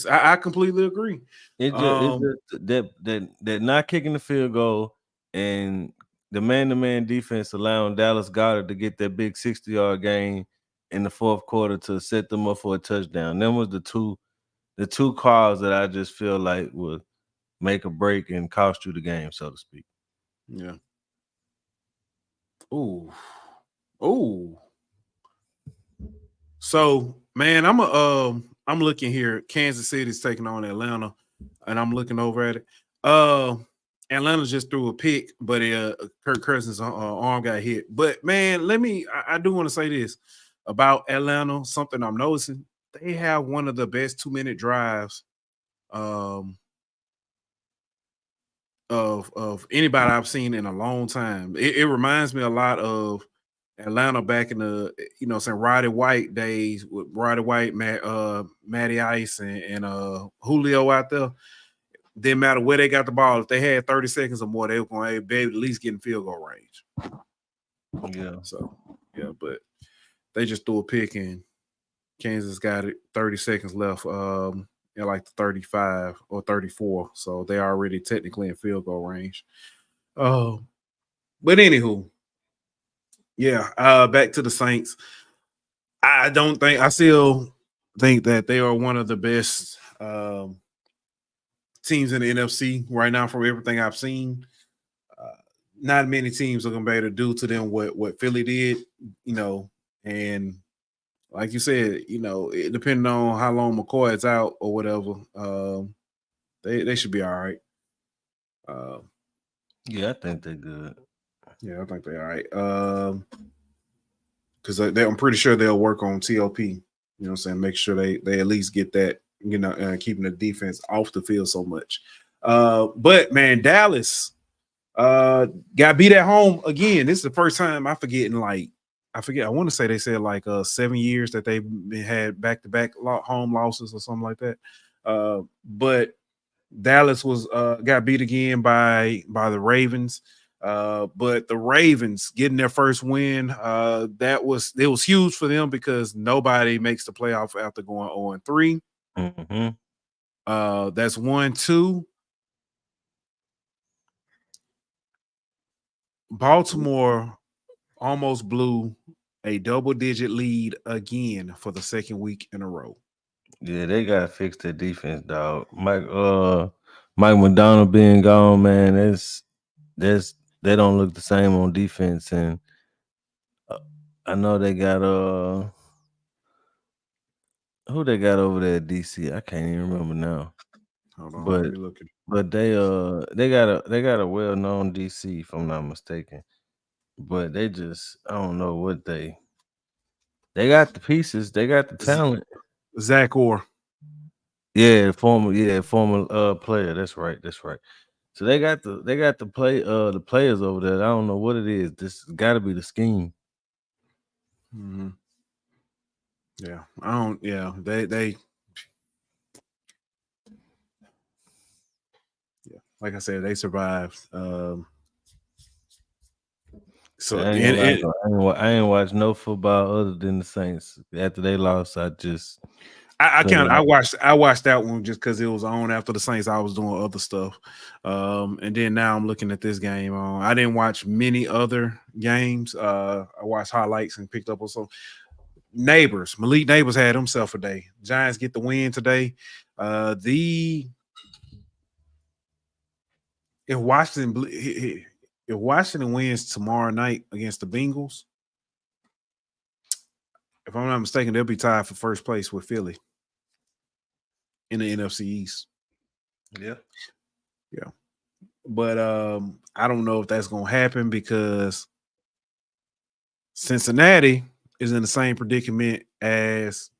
I completely agree. It's just that not kicking the field goal and the man-to-man defense allowing Dallas Goedert to get that big 60-yard gain in the fourth quarter to set them up for a touchdown. Them was the two calls that I just feel like would make a break and cost you the game, so to speak. Yeah. Ooh. So, man, I'm looking here. Kansas City's taking on Atlanta, and I'm looking over at it. Atlanta just threw a pick, but Kirk Cousins' arm got hit. But man, I do want to say this about Atlanta. Something I'm noticing: they have one of the best 2-minute drives of anybody I've seen in a long time. It reminds me a lot of Atlanta back in the saying Roddy White days with Roddy White, Matty Ice, and Julio out there. Didn't matter where they got the ball. If they had 30 seconds or more, they were going to be able to at least get in field goal range. Yeah. So yeah, but they just threw a pick and Kansas got it 30 seconds left. Like the 35 or 34. So they already technically in field goal range. But anywho, yeah, back to the Saints. I still think that they are one of the best teams in the NFC right now from everything I've seen. Not many teams are going to be able to do to them what Philly did, and like you said, it, depending on how long McCoy is out or whatever, they should be all right. Yeah, I think they're good. Yeah, I think they're all right. Because I'm pretty sure they'll work on TOP. You know what I'm saying? Make sure they at least get that, keeping the defense off the field so much. But man, Dallas got beat at home again. This is the first time I want to say they said 7 years that they've had back-to-back home losses or something like that. But Dallas got beat again by the Ravens. But the Ravens getting their first win, it was huge for them because nobody makes the playoff after going 0-3. Mm-hmm. That's 1-2. Baltimore almost blew a double-digit lead again for the second week in a row. Yeah, they gotta fix their defense, dog. Mike McDonald being gone, man, they don't look the same on defense, and I know they got who they got over there at DC. I can't even remember now. Hold on, but let me look at it. But they got a well-known DC, if I'm not mistaken. But they just, I don't know what they got the pieces, they got the talent. Zach Orr. Yeah, former player. That's right. So they got the players over there. I don't know what it is. This got to be the scheme. Mm-hmm. Yeah, I don't. Yeah, they. Yeah, like I said, they survived. So I ain't watched no football other than the Saints. After they lost, I watched that one just because it was on after the Saints. I was doing other stuff, and then now I'm looking at this game. I didn't watch many other games. I watched highlights and picked up on some. Nabers, Malik Nabers had himself a day. Giants get the win today. If Washington wins tomorrow night against the Bengals, if I'm not mistaken, they'll be tied for first place with Philly in the NFC East. Yeah. But I don't know if that's going to happen because Cincinnati is in the same predicament as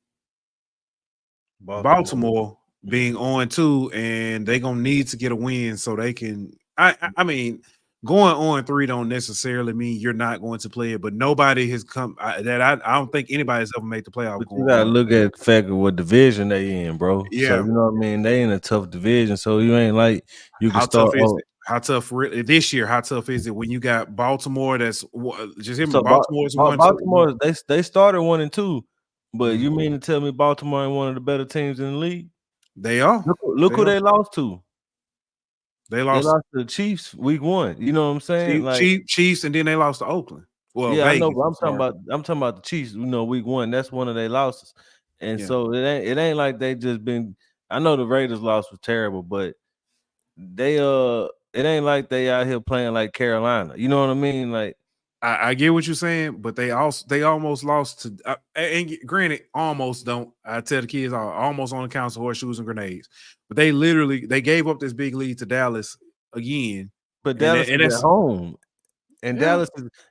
Baltimore being 0-2, and they're going to need to get a win so they can I mean, going 0-3 don't necessarily mean you're not going to play it, but nobody has come I don't think anybody's ever made the playoff. But you gotta look at the fact of what division they in, bro. Yeah. So you know what I mean? They in a tough division, so you ain't like you can start. How tough this year? How tough is it when you got Baltimore? That's just him. So Baltimore's Baltimore. They started 1-2, but you mean to tell me Baltimore ain't one of the better teams in the league? They are. Look who they lost to. They lost to the Chiefs week 1. You know what I'm saying? Chiefs, and then they lost to Oakland. Well, yeah, Vegas, I know. But I'm talking about the Chiefs. week 1. That's one of their losses, and so it ain't like they just been. I know the Raiders loss was terrible, but they it ain't like they out here playing like Carolina. You know what I mean? Like I get what you're saying, but they almost lost to. And granted, almost don't. I tell the kids almost on the counts of horseshoes and grenades, but they gave up this big lead to Dallas again. But Dallas is at home. And Yeah.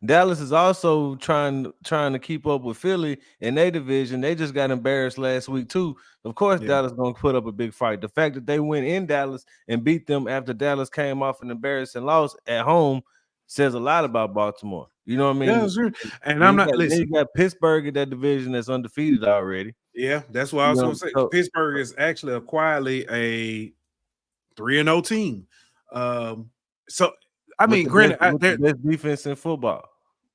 Dallas is also trying to keep up with Philly in their division. They just got embarrassed last week too. Of course, Yeah. Dallas gonna put up a big fight. The fact that they went in Dallas and beat them after Dallas came off an embarrassing loss at home says a lot about Baltimore. You know what I mean? Yeah, sure. And Then I'm not then you listen. got Pittsburgh in that division that's undefeated already. Yeah, that's what I You was know, gonna say. so Pittsburgh is actually quietly a 3-0 team. So I with mean, the granted, best defense in football.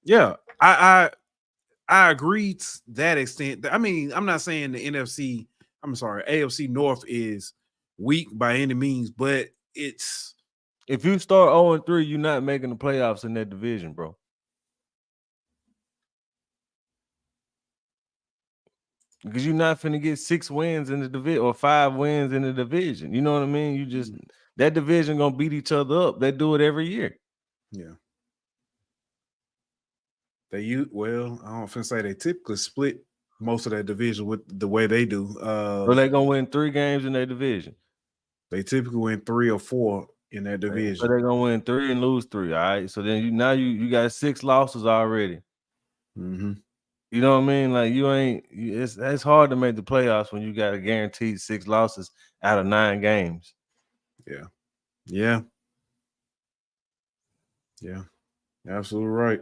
yeah, I agree to that extent. I mean, I'm not saying the AFC North is weak by any means, but it's If you start 0-3, you're not making the playoffs in that division, bro. Because you're not finna get 6 wins in the division or 5 wins in the division. You know what I mean? You just that division gonna beat each other up. They do it every year. yeah. Well, I don't finna say they typically split most of that division with the way they do. So they're gonna win 3 games in their division. They typically win 3 or 4 in that So division. they're gonna win 3 and lose 3. All right. So then you got 6 losses already. Mm-hmm. You know what I mean? Like it's hard to make the playoffs when you got a guaranteed 6 losses out of 9 games. Yeah. Yeah. Yeah. Absolutely right.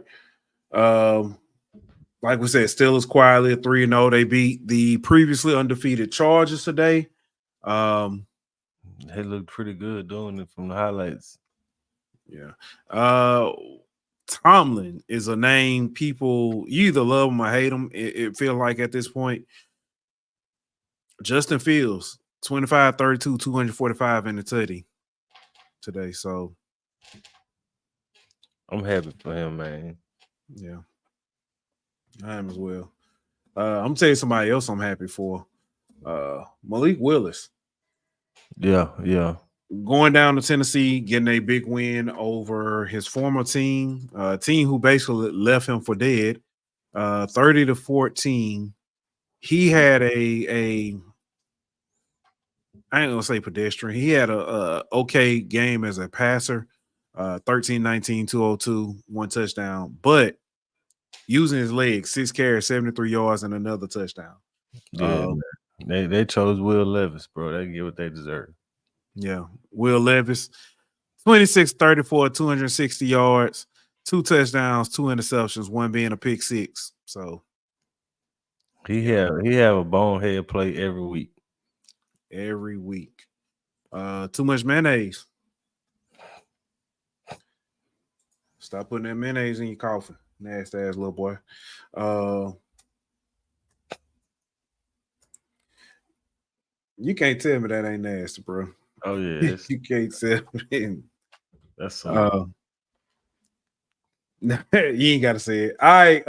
Like we said, Steelers quietly at 3-0. They beat the previously undefeated Chargers today. They look pretty good doing it from the highlights. Yeah. Tomlin is a name people you either love him or hate him. It feels like at this point. Justin Fields, 25-32, 245 in the tutty today. So I'm happy for him, man. yeah. I am as well. I'm gonna tell you somebody else I'm happy for. Malik Willis. Yeah. Going down to Tennessee, getting a big win over his former team, team who basically left him for dead, 30-14. He had a I ain't gonna say pedestrian. He had a okay game as a passer, 13-19, 202, 1 touchdown, but using his legs, 6 carries, 73 yards, and another touchdown. Yeah, they chose Will Levis, bro. They get what they deserve. Yeah, Will Levis, 26-34, 260 yards, 2 touchdowns, 2 interceptions, 1 being a pick 6. So he have a bonehead play every week. Every week. Too much mayonnaise. Stop putting that mayonnaise in your coffee. Nasty ass little boy. You can't tell me that ain't nasty, bro. Oh yeah, You can't tell me. that's so. You ain't gotta say it. All right.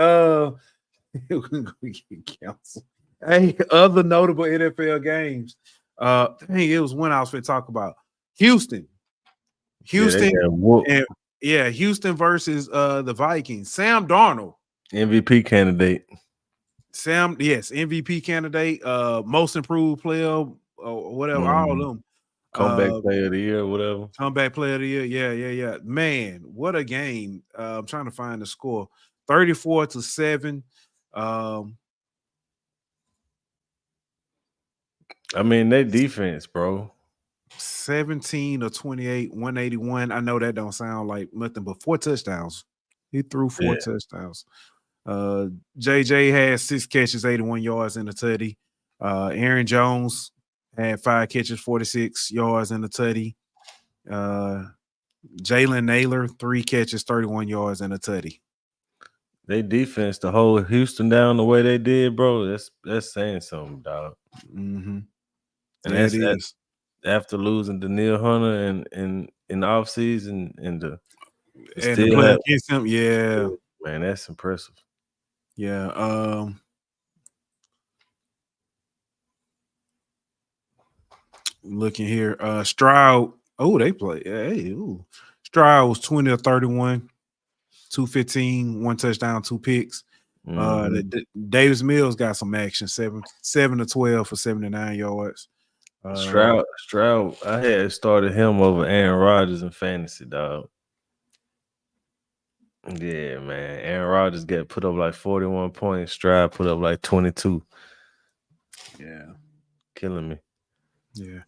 We're gonna get canceled. Hey, other notable NFL games. Dang, it was one I was going to talk about. Houston, Houston versus the Vikings. Sam Darnold, MVP candidate. MVP candidate, most improved player, or whatever. All of them. Comeback player of the year, whatever. Comeback player of the year. Yeah. Man, what a game. I'm trying to find the score. 34-7. I mean, they defense, bro. 17-28, 181. I know that don't sound like nothing, but 4 touchdowns. He threw 4 touchdowns. JJ had 6 catches, 81 yards in the tutty. Aaron Jones had 5 catches, 46 yards in the tutty. Jalen Naylor, 3 catches, 31 yards in the tutty. They defense to hold Houston down the way they did, bro. That's saying something, dog. Mm-hmm. And that's after losing Daniil Hunter in the offseason and the play against him. Yeah. Man, that's impressive. Yeah. Looking here. Stroud. Oh, they play. Hey, Stroud was 20-31, 215, 1 touchdown, 2 picks. Davis Mills got some action, 7-12 for 79 yards. Stroud, I had started him over Aaron Rodgers in fantasy, dog. Yeah, man. Aaron Rodgers got put up like 41 points. Stroud put up like 22. Yeah. Killing me. Yeah.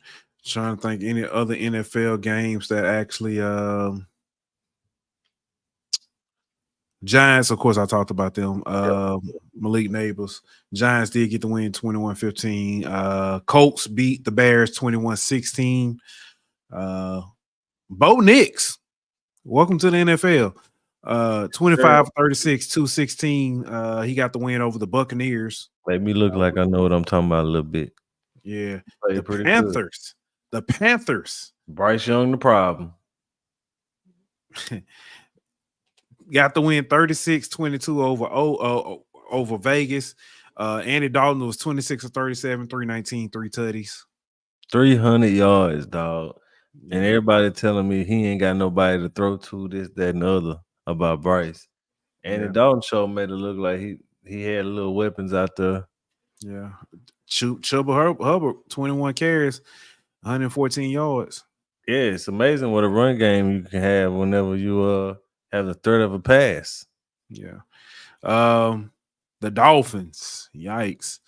Trying to think any other NFL games that actually Giants, of course, I talked about them. Malik Nabers. Giants did get the win 21-15. Colts beat the Bears 21-16. Bo Nix, welcome to the NFL. 25-36, 216. He got the win over the Buccaneers. Made me look like I know what I'm talking about a little bit. Yeah. Played The pretty Panthers. good. The Panthers. Bryce Young, the problem. Got the win 36-22 over Vegas. Andy Dalton was 26 of 37, 319, 3 tutties. 300 yards, dog. And everybody telling me he ain't got nobody to throw to, this, that, and the other about Bryce. Andy Dalton show made it look like he had little weapons out there. Yeah. Chuba Hubbard, 21 carries, 114 yards. Yeah, it's amazing what a run game you can have whenever you have the threat of a pass. Yeah. The Dolphins, yikes.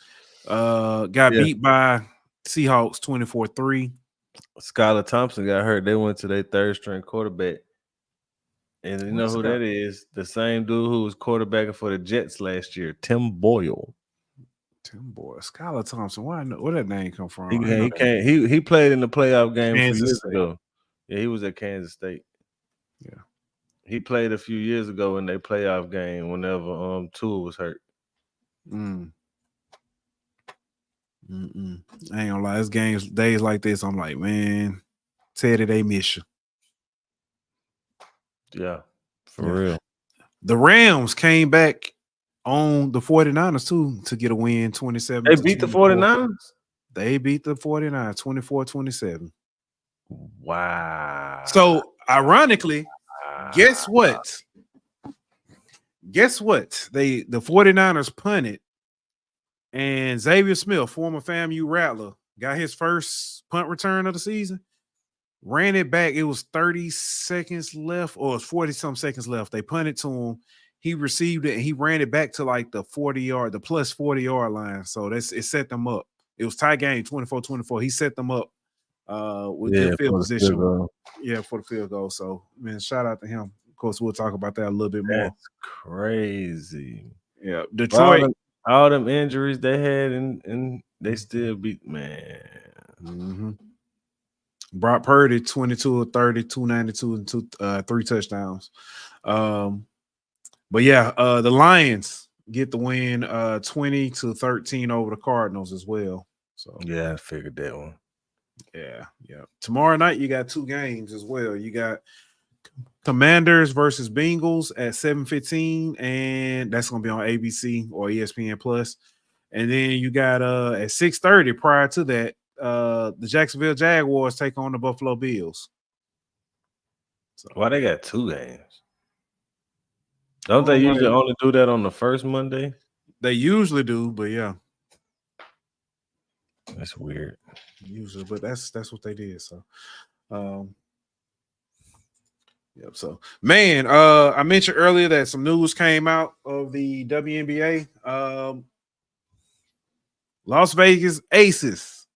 Got beat by Seahawks 24-3. Skylar Thompson got hurt. They went to their third string quarterback. And you know who that is? The same dude who was quarterbacking for the Jets last year, Tim Boyle. Skylar Thompson. Where that name come from? He played in the playoff game a few years ago. Yeah, he was at Kansas State. Yeah. He played a few years ago in their playoff game whenever Tua was hurt. I ain't gonna lie. It's days like this, I'm like, man, Teddy, they miss you. Yeah, for real. The Rams came back on the 49ers too to get a win 27. They beat the 49ers? They beat the 49ers 24-27. Wow. So ironically, guess what? The 49ers punted, and Xavier Smith, former FAMU Rattler, got his first punt return of the season. Ran it back. It was 30 seconds left, or it was 40-some seconds left. They punted to him. He received it, and he ran it back to like the 40-yard, the plus 40-yard line. So it set them up. It was tie game, 24-24. He set them up with good field position. For the field goal. So, man, shout out to him. Of course, we'll talk about that a little bit more. That's crazy. Yeah. Detroit. All them injuries they had, and they still beat, man. Mm-hmm. Brock Purdy, 22 of 30, 292 and 3 touchdowns. But yeah, the Lions get the win 20-13 over the Cardinals as well. So yeah, I figured that one. Yeah. Tomorrow night you got 2 games as well. You got Commanders versus Bengals at 7:15, and that's gonna be on ABC or ESPN Plus. And then you got at 6:30 prior to that, the Jacksonville Jaguars take on the Buffalo Bills. So, why they got 2 games? Don't they usually only do that on the first Monday? They usually do, but yeah. That's weird. Usually, but that's what they did. So yep. So man, I mentioned earlier that some news came out of the WNBA. Las Vegas Aces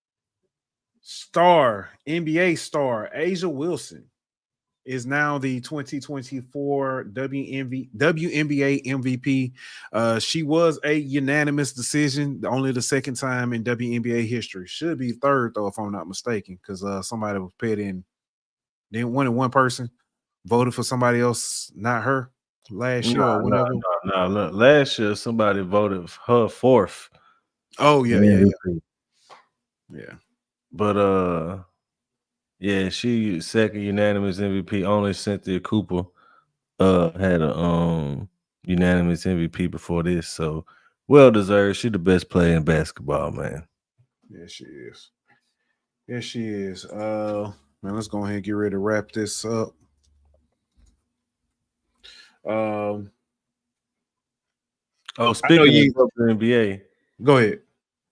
NBA star Asia Wilson is now the 2024 WNBA MVP. She was a unanimous decision, only the second time in WNBA history. Should be third, though, if I'm not mistaken, because somebody was pitting. Didn't one person voted for somebody else, not her, last year or whatever. No. Look, last year somebody voted for her fourth. Oh yeah. But yeah, she second unanimous MVP. Only Cynthia Cooper had a unanimous MVP before this, so well deserved. She the best player in basketball, man. Yes, she is. Man, let's go ahead and get ready to wrap this up. Speaking of WNBA, go ahead.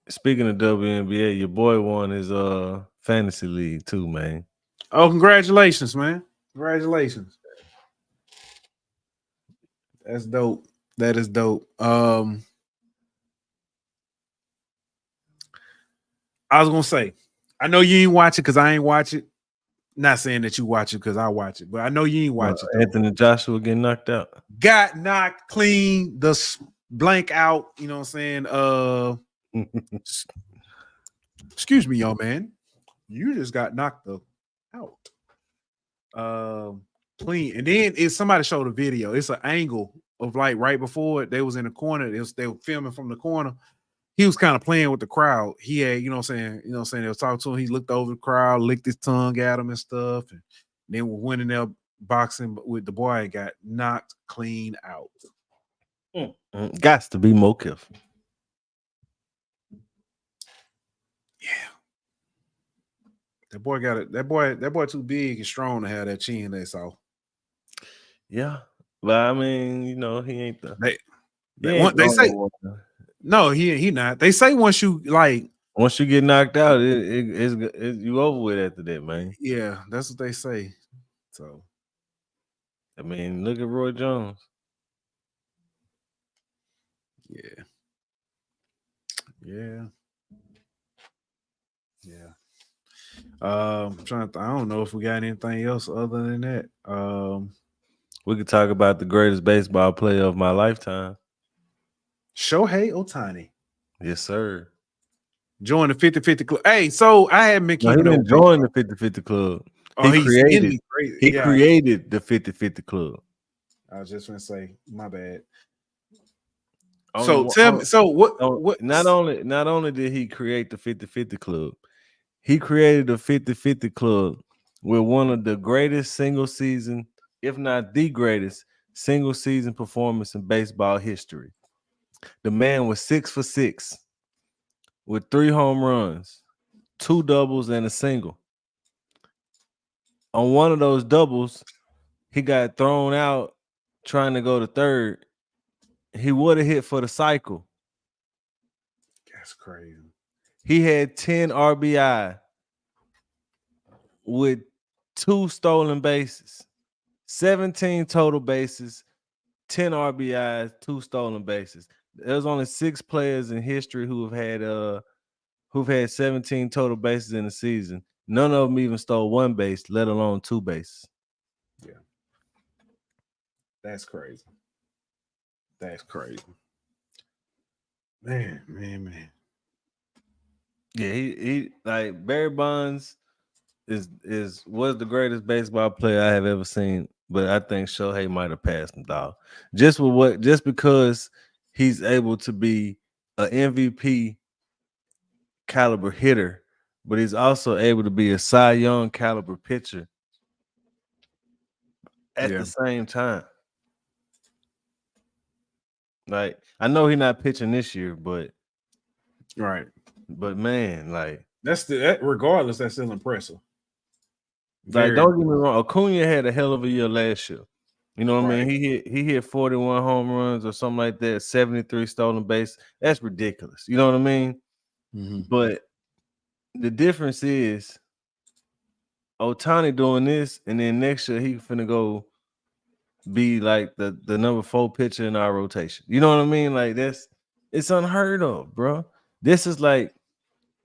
Speaking of WNBA, your boy won his fantasy league too, man. Oh, congratulations, man. Congratulations. That's dope. That is dope. I was gonna say, I know you ain't watch it because I ain't watch it. Not saying that you watch it because I watch it, but I know you ain't watch it. Though. Anthony Joshua getting knocked out. Got knocked clean, the blank out. You know what I'm saying? Excuse me, young man. You just got knocked out. Clean. And then somebody showed a video. It's an angle of like right before it. They was in the corner. They were filming from the corner. He was kind of playing with the crowd. He had, you know what I'm saying? They was talking to him. He looked over the crowd, licked his tongue at him and stuff. And then went in there boxing with the boy and got knocked clean out. Gots to be more careful. Yeah. That boy got it. That boy too big and strong to have that chin they saw. Yeah. But I mean, you know, he ain't the they say no, he not. They say once you get knocked out, it's you over with after that, man. Yeah, that's what they say. So I mean, look at Roy Jones. Yeah. I don't know if we got anything else other than that. We could talk about the greatest baseball player of my lifetime. Shohei Ohtani. Yes, sir. Join the 50-50 club. Hey, so I haven't been keeping up. Join the 50-50 club. He created the 50-50 club. I was just gonna say, my bad. Tell me, what? Not only did he create the 50-50 club, he created the 50-50 club with one of the greatest single season, if not the greatest single season performance in baseball history. The man was 6 for 6 with 3 home runs, 2 doubles, and a single. On one of those doubles, he got thrown out trying to go to third. He would have hit for the cycle. That's crazy. He had 10 RBI with 2 stolen bases, 17 total bases, 10 RBIs, 2 stolen bases. There's only 6 players in history who've had 17 total bases in a season. None of them even stole 1 base, let alone 2 bases. Yeah. That's crazy. That's crazy. Man. Yeah, he like Barry Bonds was the greatest baseball player I have ever seen, but I think Shohei might have passed him, dog. Just because he's able to be an MVP caliber hitter, but he's also able to be a Cy Young caliber pitcher at the same time. Like, I know he's not pitching this year, but right. But man, like regardless, that's still impressive. Like, don't get me wrong, Acuna had a hell of a year last year. You know what I mean? He hit 41 home runs or something like that, 73 stolen base. That's ridiculous. You know what I mean? Mm-hmm. But the difference is Ohtani doing this, and then next year he finna go be like the number 4 pitcher in our rotation. You know what I mean? Like, it's unheard of, bro. This is like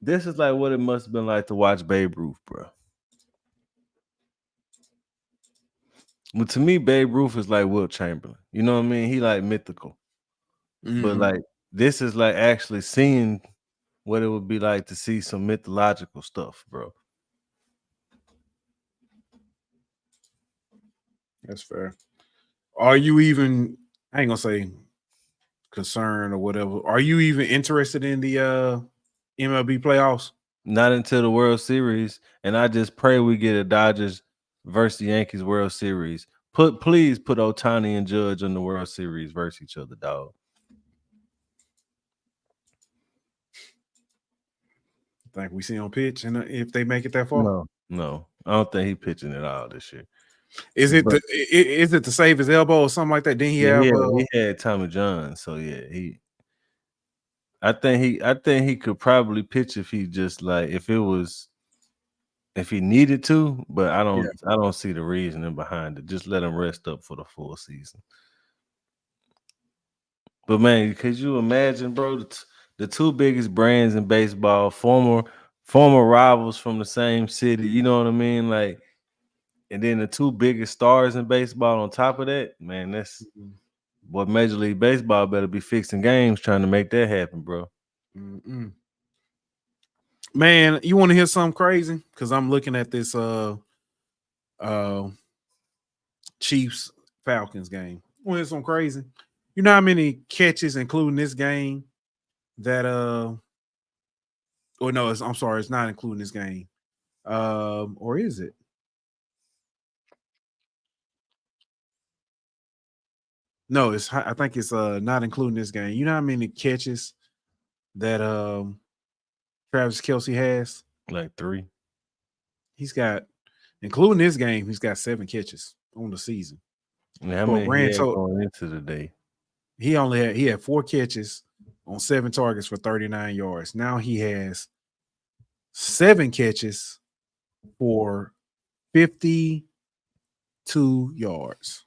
what it must have been like to watch Babe Ruth, bro. But to me, Babe Ruth is like Wilt Chamberlain. You know what I mean? He like mythical. Mm-hmm. But like, this is like actually seeing what it would be like to see some mythological stuff, bro. That's fair. Are you even, I ain't gonna say concerned or whatever, are you even interested in the MLB playoffs? Not until the World Series, and I just pray we get a Dodgers versus the Yankees World Series. Please put Ohtani and Judge in the World Series versus each other, dog. Think we see him pitch, and if they make it that far? No, I don't think he's pitching at all this year. Is it to save his elbow or something like that? Then he had Tommy John, so yeah, I think he could probably pitch if he just like if he needed to, but I don't see the reasoning behind it. Just let him rest up for the full season. But man, could you imagine, bro? The two biggest brands in baseball, former rivals from the same city. You know what I mean? Like, and then the two biggest stars in baseball on top of that, man. That's what Major League Baseball better be fixing games trying to make that happen, bro. Mm-mm. Man, you want to hear something crazy? Because I'm looking at this Chiefs Falcons game. You want to hear something crazy? You know how many catches, including this game, that I'm sorry, it's not including this game. Or is it? No, I think it's not including this game. You know how many catches that Travis Kelce has? Like 3. He's got, including this game, he's got 7 catches on the season. And how many he had going into the day? He had 4 catches on 7 targets for 39 yards. Now he has 7 catches for 52 yards.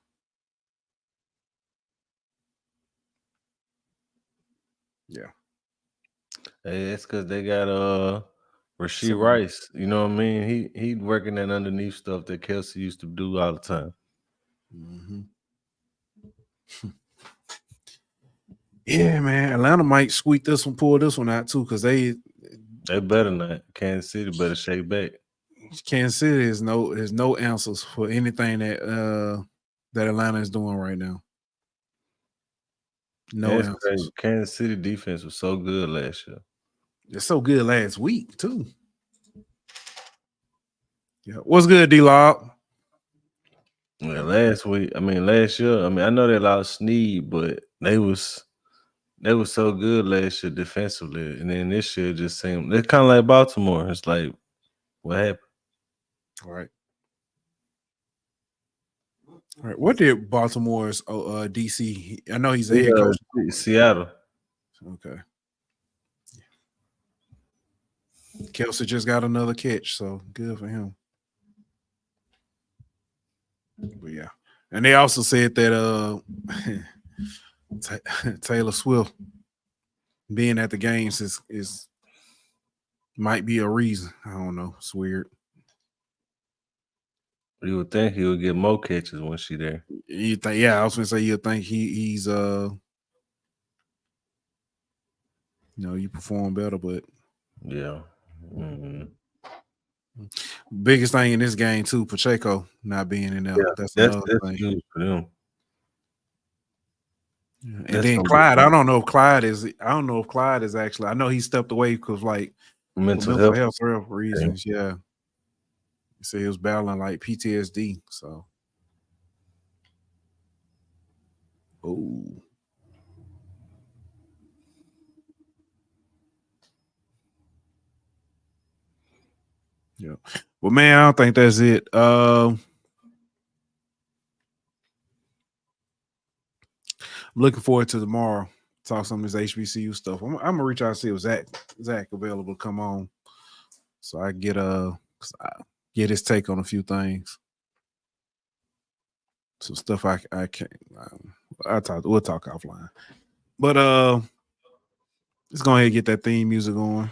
Yeah. Hey, that's because they got Rashee Rice. You know what I mean? He working that underneath stuff that Kelce used to do all the time. Mm-hmm. Yeah, man. Atlanta might pull this one out too, because they better not. Kansas City better shake back. Kansas City has no answers for anything that Atlanta is doing right now. No answers. Crazy. Kansas City defense was so good last year. It's so good last week too. Yeah, what's good, D-Lob? Yeah, last year. I know they lost Snead, but they was so good last year defensively, and then this year just seemed it's kind of like Baltimore. It's like, what happened? All right. What did Baltimore's DC? I know he's a head coach. Seattle. Okay. Kelce just got another catch, so good for him. But yeah, and they also said that Taylor Swift being at the games is might be a reason. I don't know. It's weird. You would think he would get more catches when she there. You think? Yeah, I was gonna say you'd think he's you perform better, but yeah. Mm-hmm. Biggest thing in this game too, Pacheco not being in there. Yeah, that's another thing. Huge for them. Yeah. And then Clyde, I don't know if Clyde is actually. I know he stepped away because like mental health reasons. Yeah. He said he was battling like PTSD. So, yeah. Well, man, I don't think that's it. I'm looking forward to tomorrow. Talk some of this HBCU stuff. I'm gonna reach out and see if Zach available to come on, so I get his take on a few things. Some stuff I can't. We'll talk offline. But let's go ahead and get that theme music on.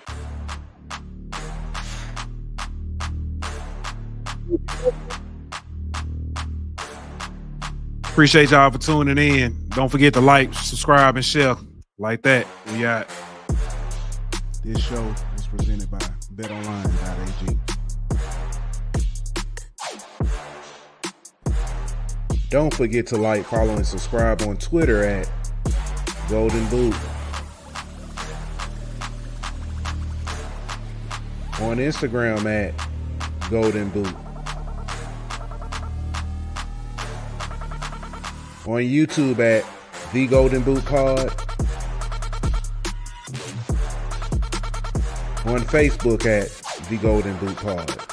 Appreciate y'all for tuning in. Don't forget to like, subscribe, and share. Like that. We out. This show is presented by betonline.ag. Don't forget to like, follow, and subscribe on Twitter at Golden Boot. On Instagram at Golden Boot. On YouTube at The Golden Boot Pod. On Facebook at The Golden Boot Pod.